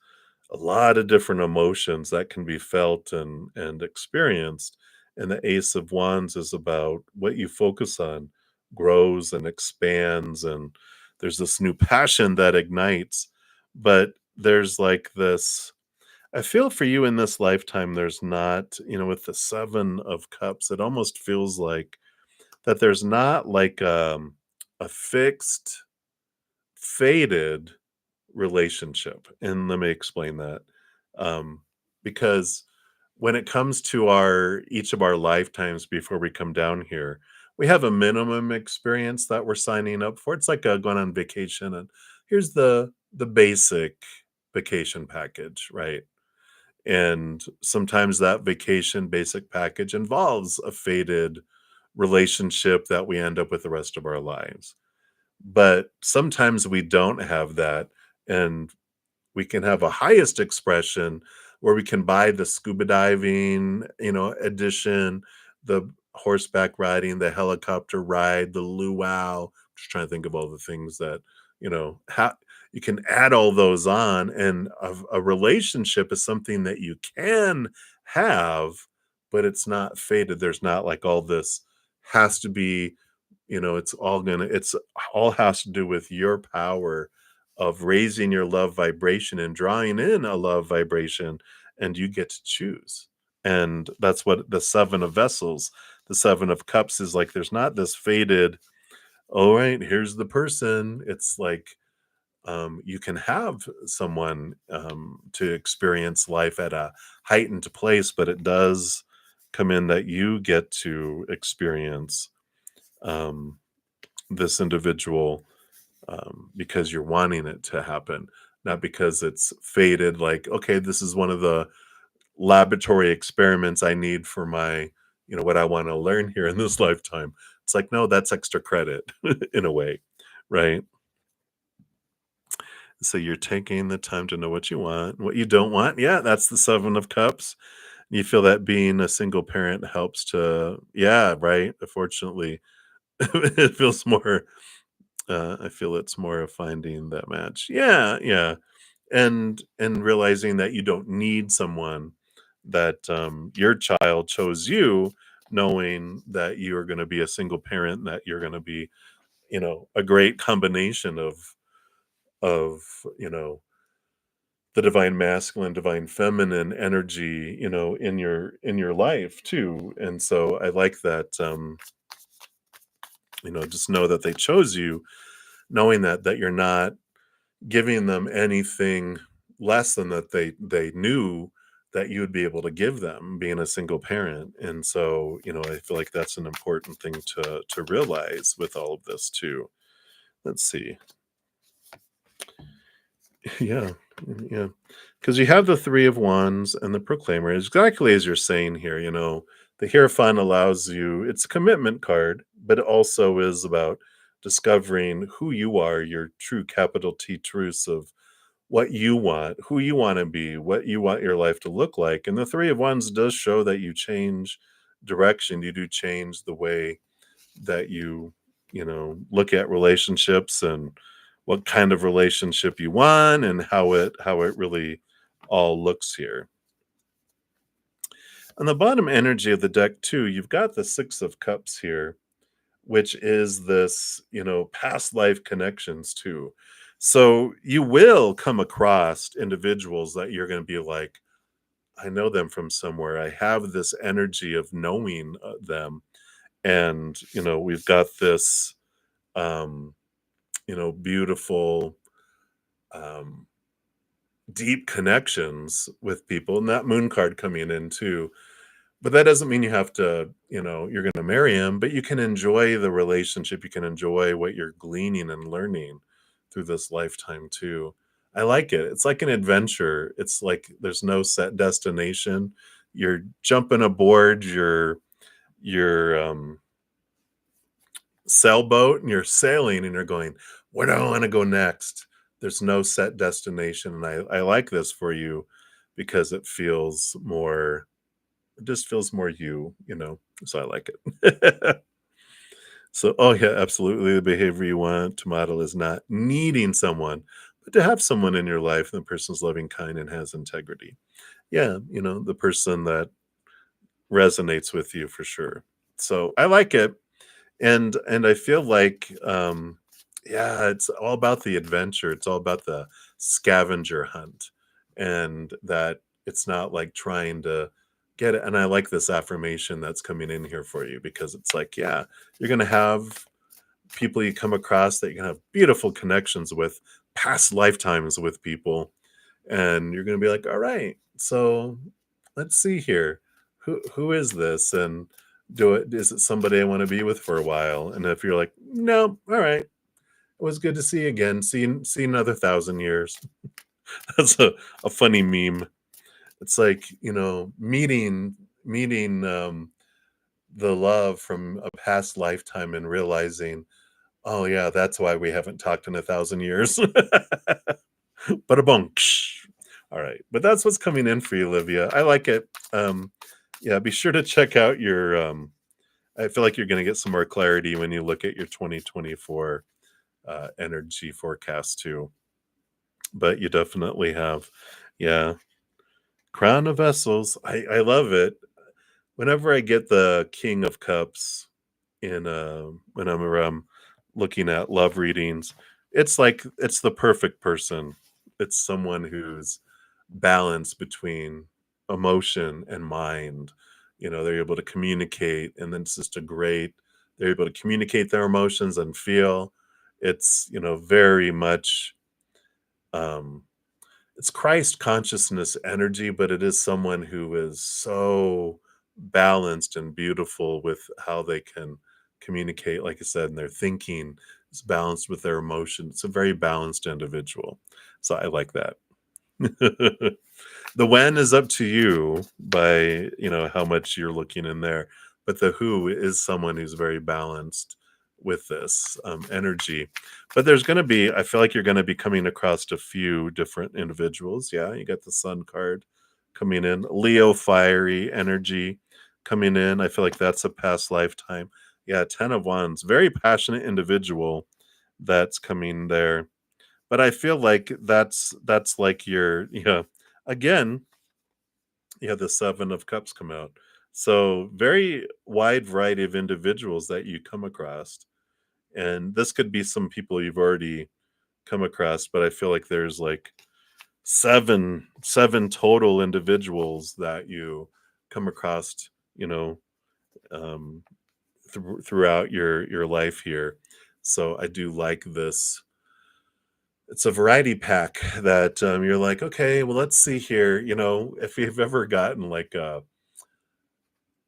a lot of different emotions that can be felt and experienced. And the Ace of Wands is about what you focus on grows and expands, and there's this new passion that ignites. But there's like this I feel for you in this lifetime, there's not, with the Seven of Cups, it almost feels like that there's not like a fixed, faded relationship. And let me explain that. Um, because when it comes to our each of our lifetimes before we come down here, we have a minimum experience that we're signing up for. It's like going on vacation, and here's the basic vacation package, right? And sometimes that vacation basic package involves a faded relationship that we end up with the rest of our lives. But sometimes we don't have that, and we can have a highest expression where we can buy the scuba diving, edition, the horseback riding, the helicopter ride, the luau. Just trying to think of all the things that, you can add all those on, and a relationship is something that you can have, but it's not faded. There's not like all this has to be, it's all has to do with your power of raising your love vibration and drawing in a love vibration, and you get to choose. And that's what the Seven of Vessels, the Seven of Cups is like. There's not this faded, all right, here's the person. It's like you can have someone to experience life at a heightened place, but it does come in that you get to experience um, this individual because you're wanting it to happen, not because it's faded. Like, okay, this is one of the laboratory experiments I need for my, what I want to learn here in this lifetime. It's like, no, that's extra credit in a way, right? So you're taking the time to know what you want, what you don't want. Yeah, that's the Seven of Cups. You feel that being a single parent helps to, yeah, right. Unfortunately, it feels more I feel it's more of finding that match. Yeah, yeah. And realizing that you don't need someone, that your child chose you, knowing that you are going to be a single parent, that you're going to be, a great combination of, the divine masculine, divine feminine energy, in your life too. And so I like that just know that they chose you, knowing that you're not giving them anything less than that they knew that you would be able to give them being a single parent. And so, I feel like that's an important thing to realize with all of this too. Let's see. Yeah. Yeah. Because you have the Three of Wands and the Proclaimer, exactly as you're saying here. The Hierophant allows you, it's a commitment card, but it also is about discovering who you are, your true capital T truths of what you want, who you want to be, what you want your life to look like. And the Three of Wands does show that you change direction. You do change the way that look at relationships, and what kind of relationship you want, and how it really all looks here. On the bottom energy of the deck too, you've got the Six of Cups here, which is this, past life connections too. So you will come across individuals that you're going to be like, I know them from somewhere. I have this energy of knowing them. And, we've got this, um, beautiful, um, deep connections with people, and that moon card coming in too. But that doesn't mean you have to, you're going to marry him, but you can enjoy the relationship. You can enjoy what you're gleaning and learning through this lifetime too. I like it. It's like an adventure. It's like there's no set destination. You're jumping aboard your sailboat and you're sailing and you're going, where do I want to go next? There's no set destination. And I like this for you because it just feels more you. So I like it. So, oh yeah, absolutely. The behavior you want to model is not needing someone, but to have someone in your life and the person's loving, kind, and has integrity. Yeah, the person that resonates with you for sure. So I like it. And I feel like, yeah, it's all about the adventure. It's all about the scavenger hunt, and that it's not like trying to get it. And I like this affirmation that's coming in here for you because it's like, yeah, you're gonna have people you come across that you can have beautiful connections with, past lifetimes with people, and you're gonna be like, all right, so let's see here. Who is this? And is it somebody I want to be with for a while? And if you're like, no, all right, it was good to see you again. See another 1,000 years. That's a funny meme. It's like, meeting the love from a past lifetime and realizing, oh yeah, that's why we haven't talked in 1,000 years. Bada boom. All right. But that's what's coming in for you, Olivia. I like it. Yeah, be sure to check out your I feel like you're going to get some more clarity when you look at your 2024 energy forecast too. But you definitely have, yeah, Crown of Vessels. I love it. Whenever I get the King of Cups when I'm around looking at love readings, it's like it's the perfect person. It's someone who's balanced between emotion and mind. They're able to communicate, and then it's just they're able to communicate their emotions and feel. It's, very much, um, it's Christ consciousness energy, but it is someone who is so balanced and beautiful with how they can communicate, like I said, and their thinking is balanced with their emotion. It's a very balanced individual. So I like that. The when is up to you by, how much you're looking in there, but the who is someone who's very balanced with this energy. But I feel like you're going to be coming across a few different individuals. Yeah, you got the Sun card coming in, Leo fiery energy coming in. I feel like that's a past lifetime. Yeah, 10 of Wands, very passionate individual that's coming there. But I feel like that's like again, the 7 of Cups come out. So very wide variety of individuals that you come across. And this could be some people you've already come across, but I feel like there's like seven total individuals that you come across, you know, um, throughout your life here. So I do like this. It's a variety pack that you're like, okay, well, let's see here. If you've ever gotten like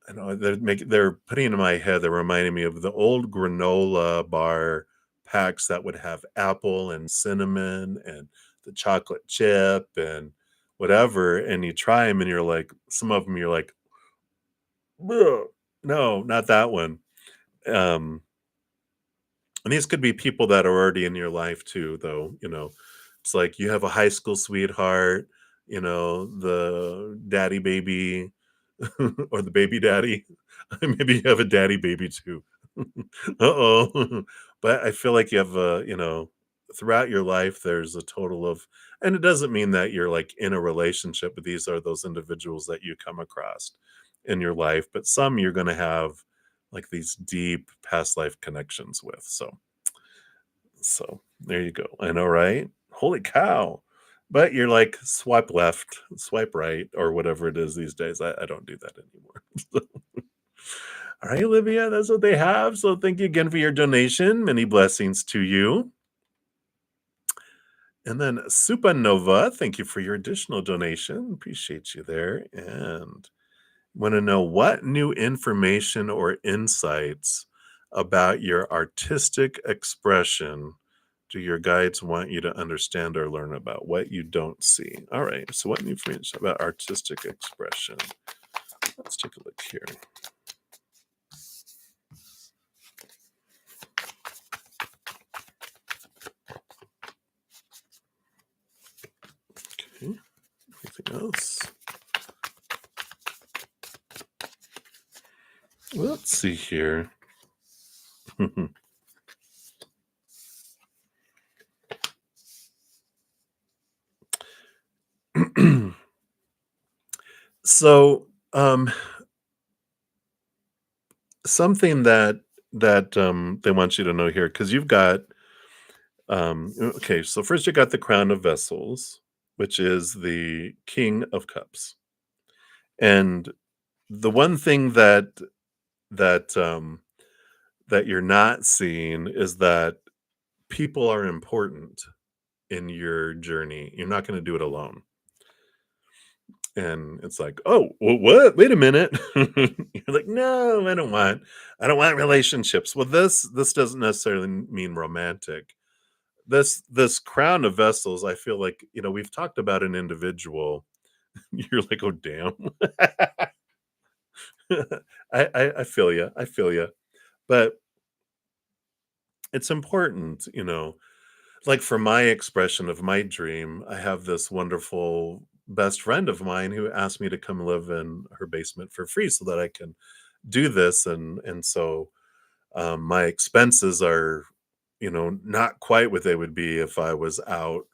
I know they're putting in my head, they're reminding me of the old granola bar packs that would have apple and cinnamon and the chocolate chip and whatever, and you try them and you're like, some of them you're like, "Ugh, no, not that one." Um, and these could be people that are already in your life too, though. It's like you have a high school sweetheart, the daddy baby or the baby daddy. Maybe you have a daddy baby too. Uh-oh. But I feel like you have throughout your life, there's a total of, and it doesn't mean that you're like in a relationship, but these are those individuals that you come across in your life. But some you're going to have like these deep past life connections with. So there you go. I know, right? Holy cow. but you're like, swipe left, swipe right, or whatever it is these days. I don't do that anymore. All right, Olivia, that's what they have. So thank you again for your donation. Many blessings to you. And then Supernova, thank you for your additional donation. Appreciate you there. And want to know what new information or insights about your artistic expression do your guides want you to understand or learn about? What you don't see. All right. So, what new information about artistic expression? Let's take a look here. Okay. Anything else? Let's see here. So, something that they want you to know here, because you've got okay, so first you got the crown of vessels, which is the king of cups. And the one thing that that you're not seeing is that people are important in your journey. You're not going to do it alone. And it's like, oh, well, what? Wait a minute. You're like, no, I don't want relationships. Well, this doesn't necessarily mean romantic. This crown of vessels, I feel like, we've talked about an individual. You're like, oh damn. I feel you. I feel you. But it's important, like for my expression of my dream, I have this wonderful best friend of mine who asked me to come live in her basement for free so that I can do this. And so my expenses are, not quite what they would be if I was out,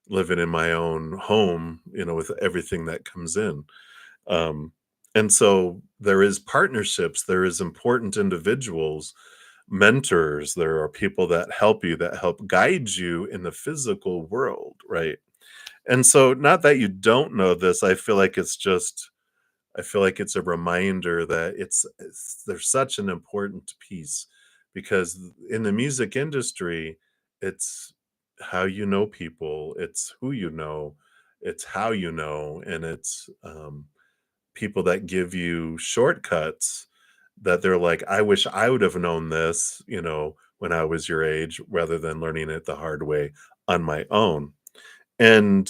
living in my own home, with everything that comes in. Um, and so there is partnerships, there is important individuals, mentors, there are people that help you, that help guide you in the physical world, right? And so not that you don't know this, I feel like it's a reminder that it's there's such an important piece because in the music industry, it's how you know people, it's who you know, it's how you know, and it's people that give you shortcuts that they're like, I wish I would have known this, when I was your age, rather than learning it the hard way on my own. And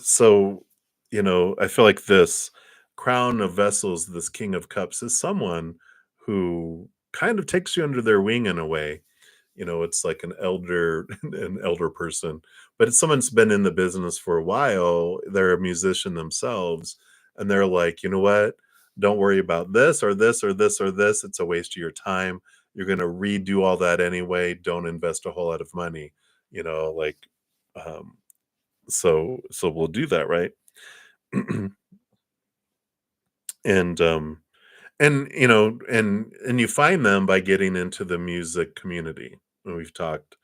so, I feel like this crown of vessels, this king of cups is someone who kind of takes you under their wing in a way. It's like an elder, an elder person, but it's someone's been in the business for a while. They're a musician themselves, and they're like, you know what? Don't worry about this or this or this or this. It's a waste of your time. You're going to redo all that anyway. Don't invest a whole lot of money. Like, um, so we'll do that, right? and and you find them by getting into the music community. And we've talked,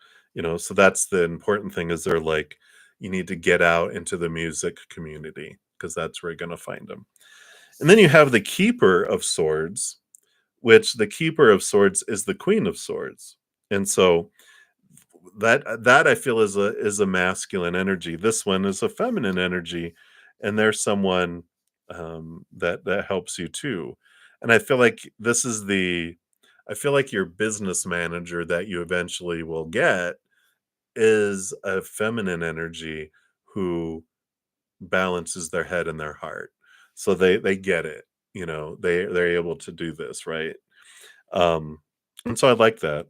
so that's the important thing, is they're like, you need to get out into the music community because that's where you're going to find them. And then you have the keeper of swords, which the keeper of swords is the queen of swords. And so that I feel is a masculine energy. This one is a feminine energy, and there's someone that helps you too. And I feel like I feel like your business manager that you eventually will get is a feminine energy who balances their head and their heart. So they get it, they're able to do this, right? Um, and so I like that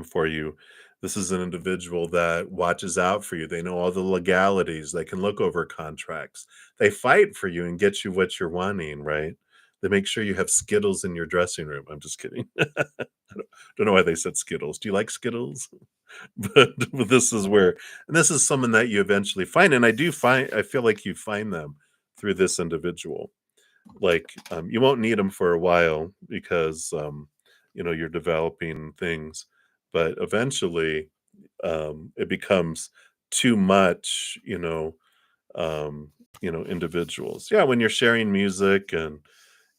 for you. This is an individual that watches out for you. They know all the legalities. They can look over contracts. They fight for you and get you what you're wanting, right? They make sure you have Skittles in your dressing room. I'm just kidding. Don't know why they said Skittles. Do you like Skittles? But this is where, and this is someone that you eventually find. And I feel like you find them through this individual. Like, you won't need them for a while because, you're developing things, but eventually, it becomes too much, individuals. Yeah, when you're sharing music and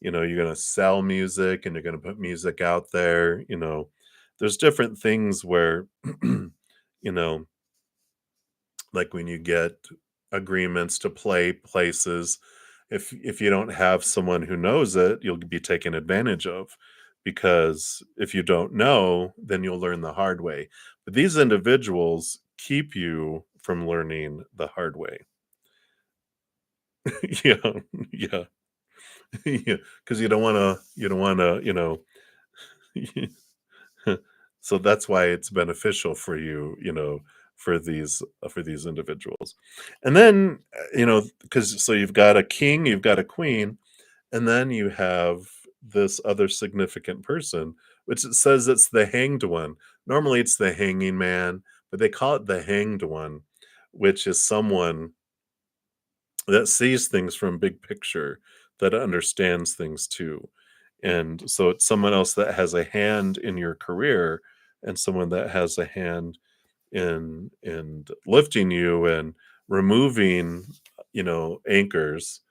you're going to sell music and you're going to put music out there, there's different things where you know like when you get agreements to play places, if you don't have someone who knows it, you'll be taken advantage of, because if you don't know, then you'll learn the hard way. But these individuals keep you from learning the hard way. Yeah, yeah. Yeah, because you don't want to so that's why it's beneficial for you, for these individuals. And then, because so you've got a king, you've got a queen, and then you have this other significant person, which it says it's the hanged one. Normally it's the hanging man, but they call it the hanged one, which is someone that sees things from big picture, that understands things too. And so it's someone else that has a hand in your career, and someone that has a hand in lifting you and removing, anchors,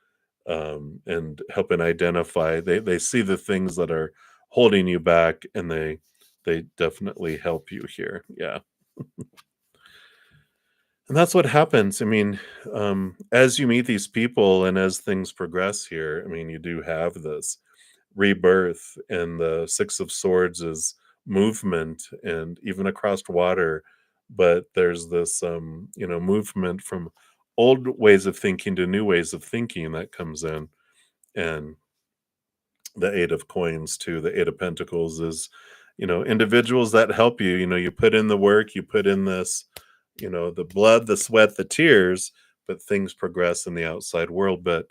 and helping identify. They see the things that are holding you back, and they definitely help you here. Yeah. And that's what happens. I mean, as you meet these people and as things progress here, I mean, you do have this rebirth, and the Six of Swords is movement and even across water. But there's this, movement from old ways of thinking to new ways of thinking that comes in. And the Eight of Coins too, the Eight of Pentacles is, individuals that help you. You put in the work, you put in this, the blood, the sweat, the tears, but things progress in the outside world. But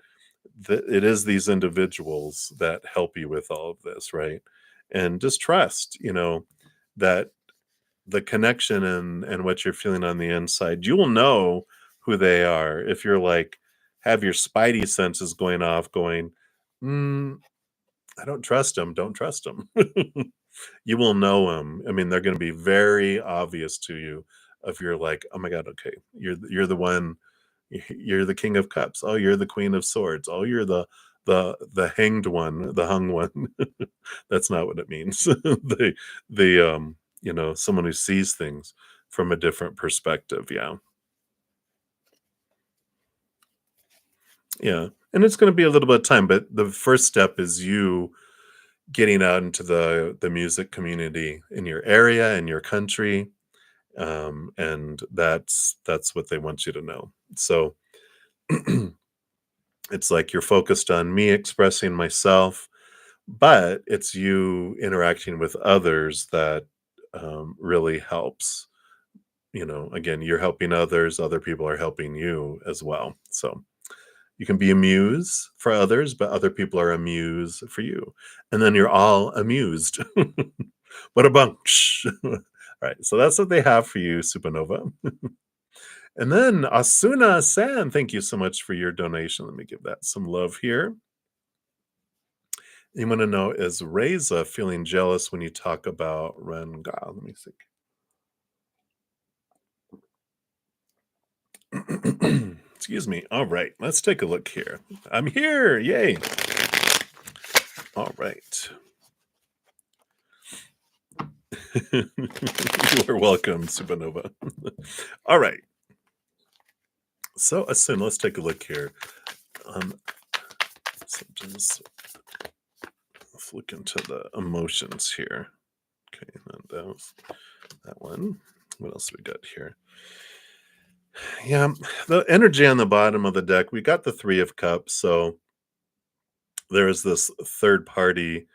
it is these individuals that help you with all of this, right? And just trust, that the connection and what you're feeling on the inside, you will know who they are. If you're like, have your spidey senses going off, going, mm, I don't trust them. Don't trust them. You will know them. I mean, they're going to be very obvious to you. If you're like, oh my god, okay, you're the one, you're the King of Cups. Oh, you're the Queen of Swords. Oh, you're the hanged one, the hung one. That's not what it means. Someone who sees things from a different perspective. Yeah, yeah. And it's going to be a little bit of time, but the first step is you getting out into the music community in your area, in your country, and that's what they want you to know. So it's like you're focused on me expressing myself, but it's you interacting with others that, really helps. Again, you're helping others, other people are helping you as well. So you can be a muse for others, but other people are a muse for you. And then you're all amused. What a bunch. All right. So that's what they have for you, Supernova. And then Asuna San, thank you so much for your donation. Let me give that some love here. You want to know, is Reza feeling jealous when you talk about Renga? Let me see. Excuse me. All right, let's take a look here. I'm here. Yay. All right. You are welcome, Supernova. All right. So, Asun, let's take a look here. So just let's look into the emotions here. Okay, and that was that one. What else we got here? Yeah, the energy on the bottom of the deck, we got the Three of Cups. So there is this third party.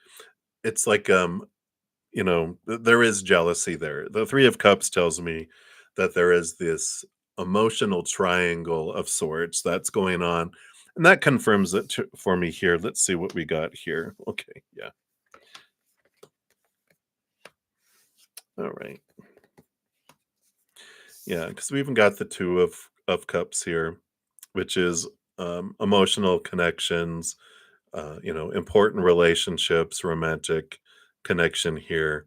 It's like, there is jealousy there. The Three of Cups tells me that there is this emotional triangle of sorts that's going on. And that confirms it for me here. Let's see what we got here. Okay, yeah. All right. Yeah, because we even got the Two of Cups here, which is, emotional connections, important relationships, romantic connection here.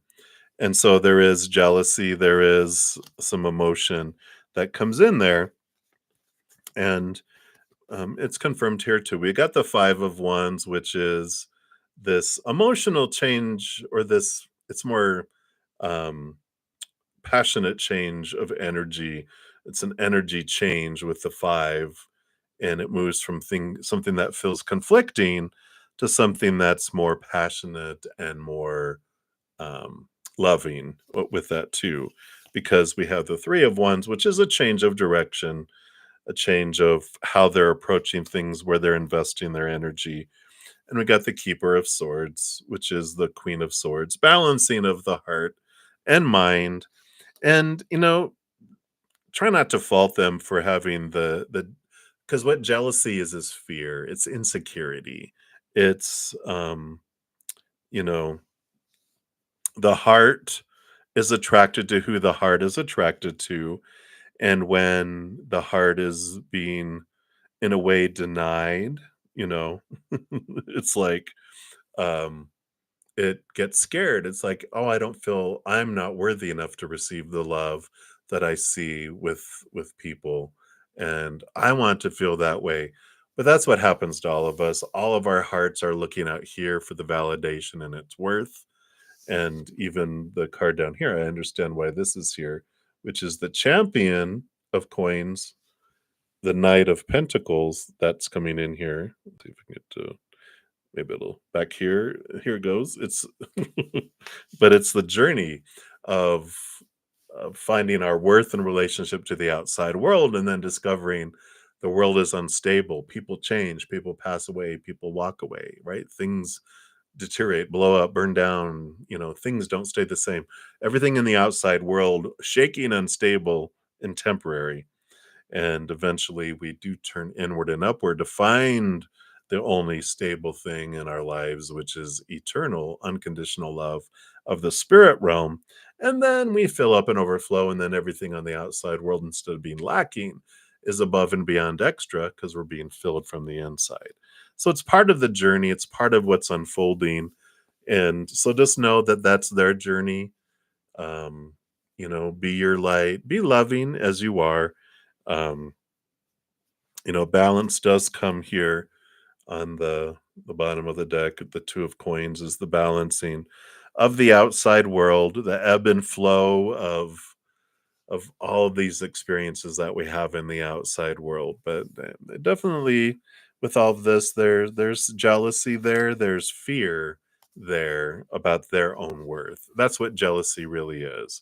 And so there is jealousy, there is some emotion that comes in there, and it's confirmed here too. We got the Five of Wands, which is this emotional change, or this, it's more um, passionate change of energy. It's an energy change with the five, and it moves from something that feels conflicting to something that's more passionate and more um, loving with that too. Because we have the Three of Wands, which is a change of direction, a change of how they're approaching things, where they're investing their energy. And we got the Keeper of Swords, which is the Queen of Swords, balancing of the heart and mind. And, try not to fault them for having the because what jealousy is fear, it's insecurity. It's you know, the heart is attracted to who the heart is attracted to. And when the heart is being in a way denied, you know, it's like um it gets scared. It's like, oh, I don't feel, I'm not worthy enough to receive the love that I see with people, and I want to feel that way. But that's what happens to all of us. All of our hearts are looking out here for the validation and its worth. And even the card down here, I understand why this is here, which is the Champion of Coins, the Knight of Pentacles that's coming in here. Let's see if I can get to, maybe it'll back here. Here it goes. It's but it's the journey of finding our worth in relationship to the outside world, and then discovering the world is unstable. People change, people pass away, people walk away, right? Things deteriorate, blow up, burn down, things don't stay the same. Everything in the outside world shaky and unstable and temporary, and eventually we do turn inward and upward to find the only stable thing in our lives, which is eternal unconditional love of the spirit realm. And then we fill up and overflow, and then everything on the outside world, instead of being lacking, is above and beyond extra, because we're being filled from the inside. So it's part of the journey, it's part of what's unfolding. And so just know that that's their journey. um be your light, be loving as you are. um Balance does come here on the bottom of the deck. The Two of Coins is the balancing of the outside world, the ebb and flow of all of these experiences that we have in the outside world. But definitely, with all of this, there's jealousy there, there's fear there about their own worth. That's what jealousy really is.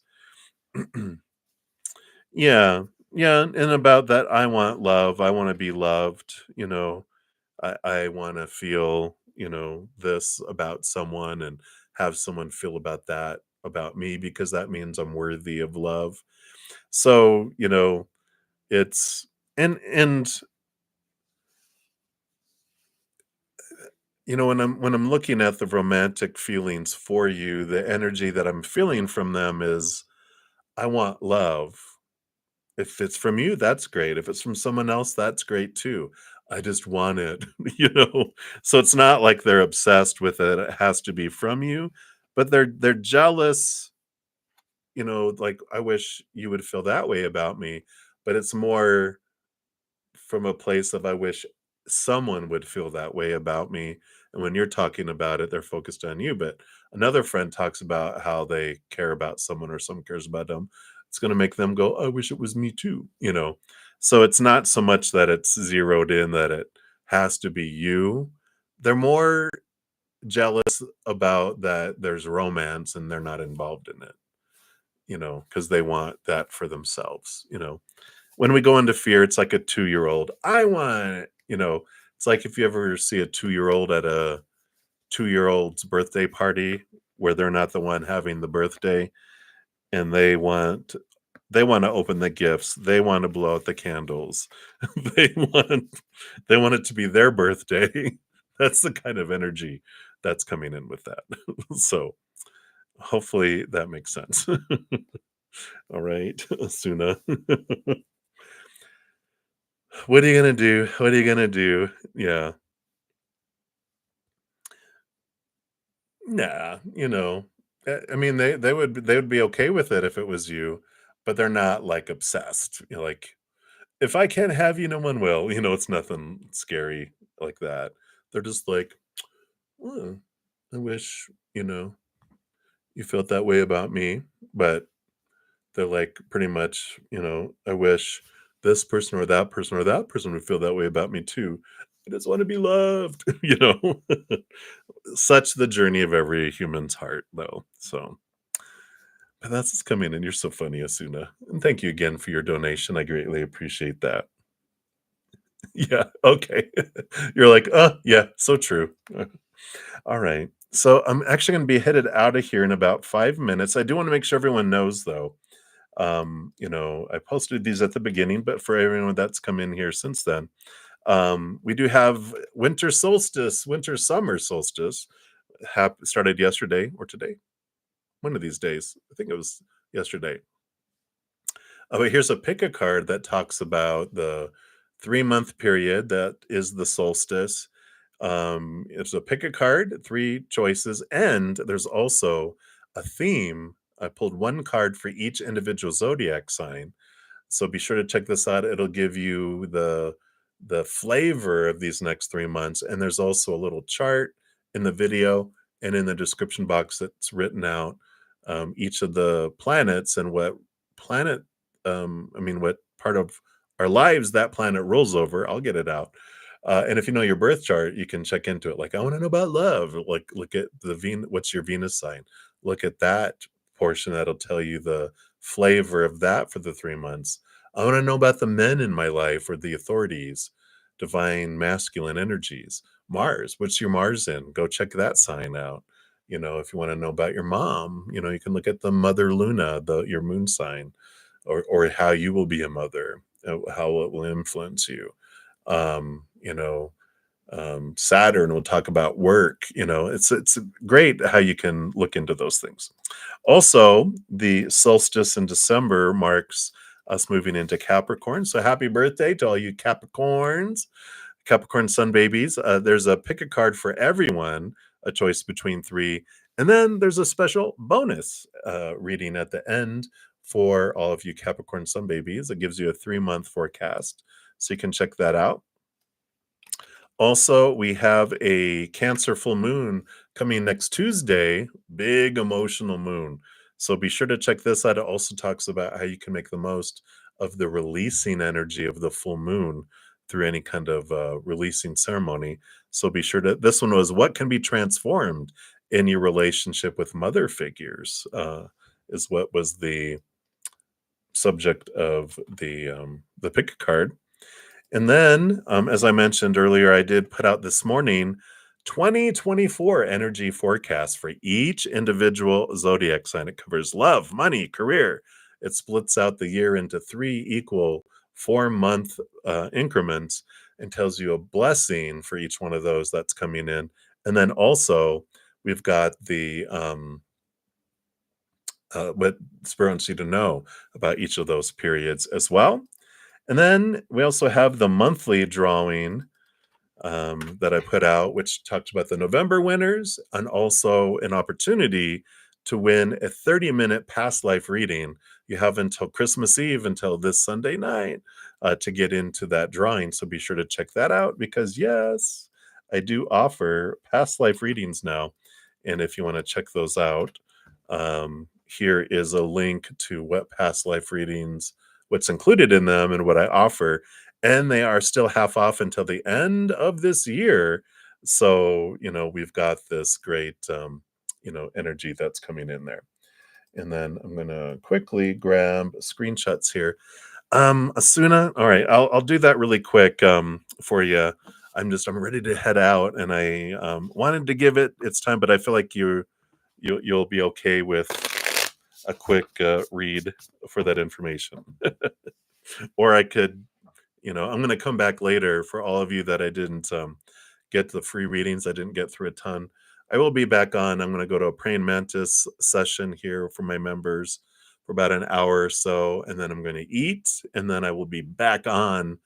Yeah, yeah, and about that, I want love, I wanna be loved, I wanna feel, this about someone, and have someone feel about that about me, because that means I'm worthy of love. So, it's and when I'm looking at the romantic feelings for you, the energy that I'm feeling from them is, I want love. If it's from you, that's great. If it's from someone else, that's great too. I just want it, you know? So it's not like they're obsessed with it. It has to be from you, but they're jealous, like, I wish you would feel that way about me. But it's more from a place of, I wish someone would feel that way about me. And when you're talking about it, they're focused on you. But another friend talks about how they care about someone, or someone cares about them. It's going to make them go, I wish it was me too. So it's not so much that it's zeroed in that it has to be you. They're more jealous about that there's romance and they're not involved in it, because they want that for themselves. When we go into fear, it's like a 2-year-old. I want, it's like if you ever see a 2-year-old at a 2-year-old's birthday party, where they're not the one having the birthday, and they want to open the gifts. They want to blow out the candles. they want they want it to be their birthday. That's the kind of energy that's coming in with that. So hopefully that makes sense. All right, Asuna. What are you gonna do? What are you gonna do? Yeah. Nah, I mean, they would be okay with it if it was you. but they're not, like, obsessed, like, "If I can't have you, no one will," it's nothing scary like that. They're just like, "Oh, I wish, you felt that way about me," but they're like pretty much, "I wish this person or that person or that person would feel that way about me too. I just wanna be loved," you know? Such the journey of every human's heart, though, so but that's what's coming in. You're so funny, Asuna, and thank you again for your donation. I greatly appreciate that. Yeah, okay. You're like, yeah, so true." Alright. So, I'm actually gonna be headed out of here in about 5 minutes. I do wanna make sure everyone knows, though, I posted these at the beginning, but for everyone that's come in here since then, we do have winter summer solstice started yesterday or today, one of these days. I think it was yesterday. But here's a pick a card that talks about the 3-month period that is the solstice. It's a pick a card, three choices, and there's also a theme. I pulled one card for each individual zodiac sign, so be sure to check this out. It'll give you the flavor of these next 3 months, and there's also a little chart in the video and in the description box that's written out, each of the planets and what planet, what part of our lives that planet rolls over. I'll get it out. And if you know your birth chart, you can check into it. Like, I want to know about love. Like, look at what's your Venus sign? Look at that portion. That'll tell you the flavor of that for the 3 months. I wanna know about the men in my life or the authorities, divine masculine energies. Mars, what's your Mars in? Go check that sign out. If you wanna know about your mom, you can look at the mother Luna, your moon sign, or how you will be a mother, how it will influence you. You know, Saturn will talk about work. It's great how you can look into those things. Also, the solstice in December marks us moving into Capricorn. So happy birthday to all you Capricorns, Capricorn sun babies. There's a pick a card for everyone, a choice between three. And then there's a special bonus reading at the end for all of you Capricorn sun babies. It gives you a 3-month forecast. So you can check that out. Also, we have a Cancer full moon coming next Tuesday, big emotional moon. So be sure to check this out. It also talks about how you can make the most of the releasing energy of the full moon through any kind of releasing ceremony. So be sure to, this one was what can be transformed in your relationship with mother figures, is what was the subject of the pick a card. And then, as I mentioned earlier, I did put out this morning 2024 energy forecast for each individual zodiac sign. It covers love, money, career. It splits out the year into three equal 4-month increments and tells you a blessing for each one of those that's coming in. And then also, we've got what Spirit wants you to know about each of those periods as well. And then we also have the monthly drawing that I put out, which talked about the November winners and also an opportunity to win a 30-minute past life reading. You have until Christmas Eve, until this Sunday night, to get into that drawing. So be sure to check that out because, yes, I do offer past life readings now. And if you want to check those out, here is a link to what past life readings, what's included in them, and what I offer. And they are still half off until the end of this year. So, we've got this great, energy that's coming in there. And then I'm going to quickly grab screenshots here. Asuna, all right, I'll do that really quick for you. I'm ready to head out, and I wanted to give it its time, but I feel like you'll be okay with a quick read for that information. Or I could, I'm going to come back later for all of you that I didn't get the free readings. I didn't get through a ton. I will be back on. I'm going to go to a praying mantis session here for my members for about an hour or so, and then I'm going to eat, and then I will be back on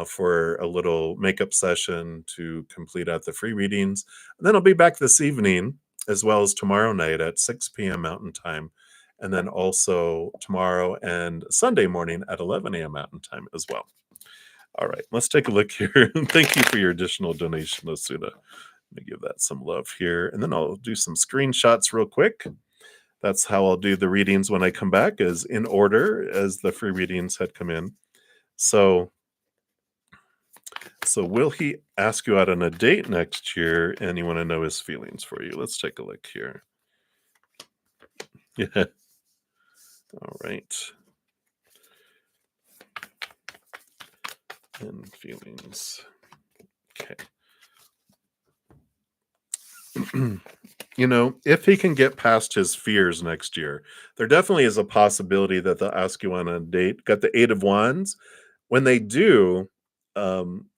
for a little makeup session to complete out the free readings. And then I'll be back this evening as well as tomorrow night at 6 p.m. Mountain Time. and then also tomorrow and Sunday morning at 11 a.m. Mountain Time as well. All right, let's take a look here. Thank you for your additional donation, Asuna. Let me give that some love here, and then I'll do some screenshots real quick. That's how I'll do the readings when I come back, is in order as the free readings had come in. So will he ask you out on a date next year? And you want to know his feelings for you. Let's take a look here. Yeah. All right. And feelings. Okay. If he can get past his fears next year, there definitely is a possibility that they'll ask you on a date. Got the Eight of Wands. When they do,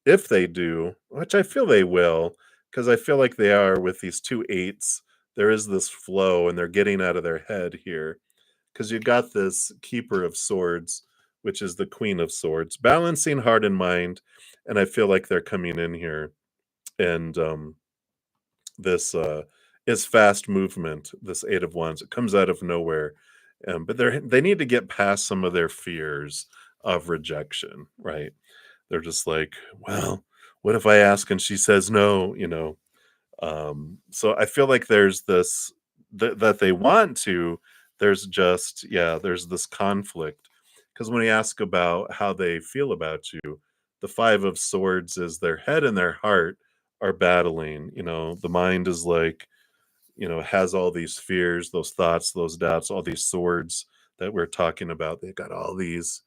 if they do, which I feel they will, because I feel like they are with these two eights, there is this flow and they're getting out of their head here. Because you got this Keeper of Swords, which is the Queen of Swords, balancing heart and mind. And I feel like they're coming in here. And this is fast movement, this Eight of Wands. It comes out of nowhere. But they need to get past some of their fears of rejection, right? They're just like, well, what if I ask and she says no? So I feel like there's this that they want to. There's just there's this conflict because when you ask about how they feel about you, the Five of Swords is their head and their heart are battling. The mind is like, has all these fears, those thoughts, those doubts, all these swords that we're talking about. They've got all these,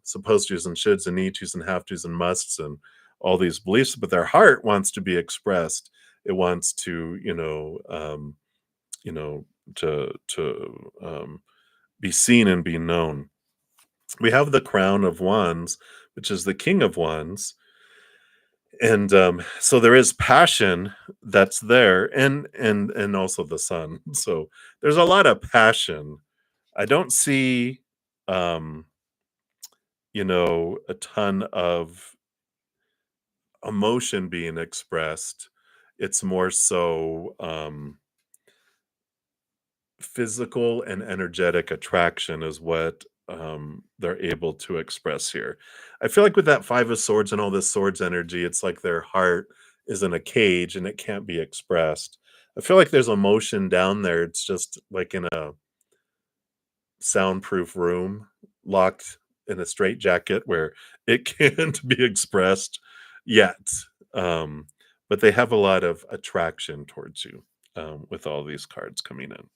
supposed tos and shoulds and need tos and have tos and musts and all these beliefs, but their heart wants to be expressed. It wants to, you know, to be seen and be known. We have the Crown of Wands, which is the King of Wands, and so there is passion that's there, and also the Sun. So there's a lot of passion. I don't see, um, a ton of emotion being expressed. It's more so physical and energetic attraction is what they're able to express here. I feel like with that Five of Swords and all this swords energy, it's like their heart is in a cage and it can't be expressed. I feel like there's emotion down there. It's just like in a soundproof room, locked in a straitjacket where it can't be expressed yet. Um, but they have a lot of attraction towards you with all these cards coming in.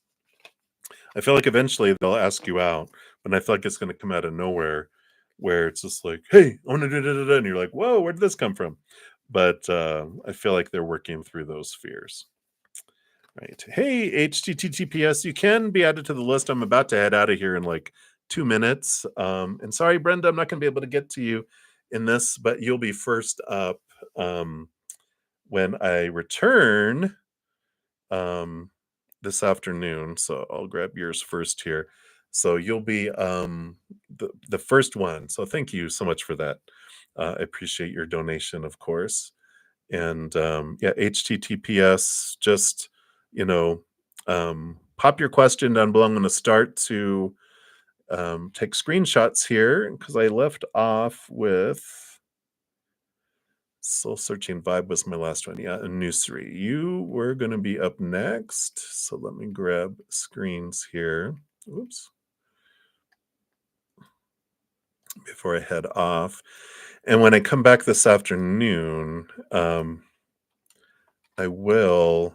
I feel like eventually they'll ask you out, but I feel like it's going to come out of nowhere where it's just like, hey, I want to do da, da, da. And you're like, whoa, where did this come from? But I feel like they're working through those fears. Right. Hey, HTTPS, you can be added to the list. I'm about to head out of here in like 2 minutes. And sorry, Brenda, I'm not going to be able to get to you in this, but you'll be first up when I return this afternoon. So I'll grab yours first here. So you'll be the first one. So thank you so much for that. I appreciate your donation, of course. And HTTPS, just, pop your question down below. I'm going to start to take screenshots here because I left off with Soul Searching Vibe was my last one. Yeah, and Nusri. You were going to be up next. So let me grab screens here. Oops. Before I head off. And when I come back this afternoon, I will,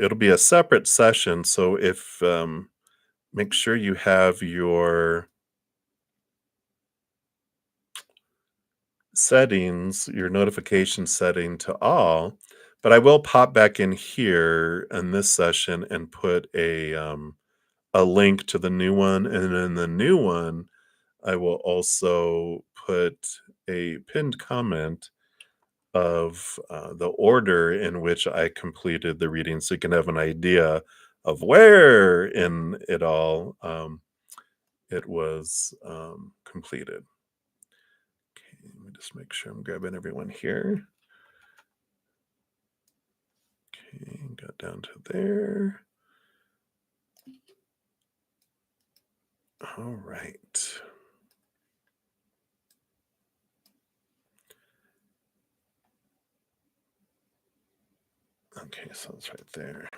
it'll be a separate session. So if, make sure you have your settings, your notification setting to all, but I will pop back in here in this session and put a link to the new one. And in the new one, I will also put a pinned comment of the order in which I completed the reading so you can have an idea of where in it all it was completed. Okay, let me just make sure I'm grabbing everyone here. Okay, got down to there. All right. Okay, so it's right there.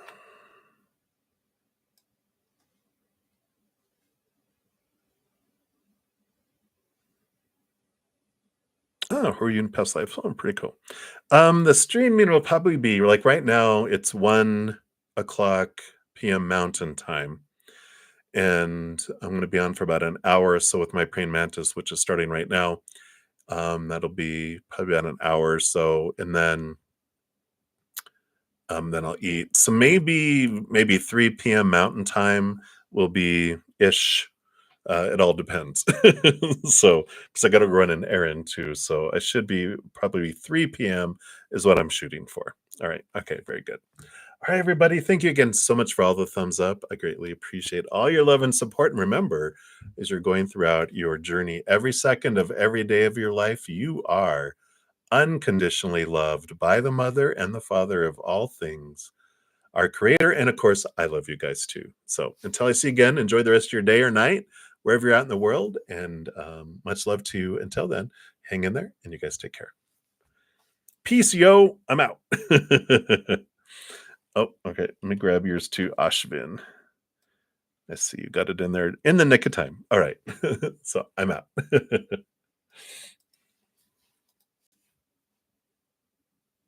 Oh, who are you in past life? Oh, pretty cool. The streaming will probably be like right now, it's 1 o'clock PM Mountain Time. And I'm gonna be on for about an hour or so with my praying mantis, which is starting right now. That'll be probably about an hour or so, and then I'll eat. So maybe 3 PM Mountain Time will be ish. It all depends. So, because I got to run an errand too, so I should be probably 3 p.m. is what I'm shooting for. All right. Okay. Very good. All right, everybody. Thank you again so much for all the thumbs up. I greatly appreciate all your love and support. And remember, as you're going throughout your journey, every second of every day of your life, you are unconditionally loved by the mother and the father of all things, our creator. And of course, I love you guys too. So until I see you again, enjoy the rest of your day or night, wherever you're at in the world. And much love to you. Until then, hang in there and you guys take care. Peace, yo. I'm out. Oh, okay. Let me grab yours too, Ashvin. I see you got it in there in the nick of time. All right. So I'm out.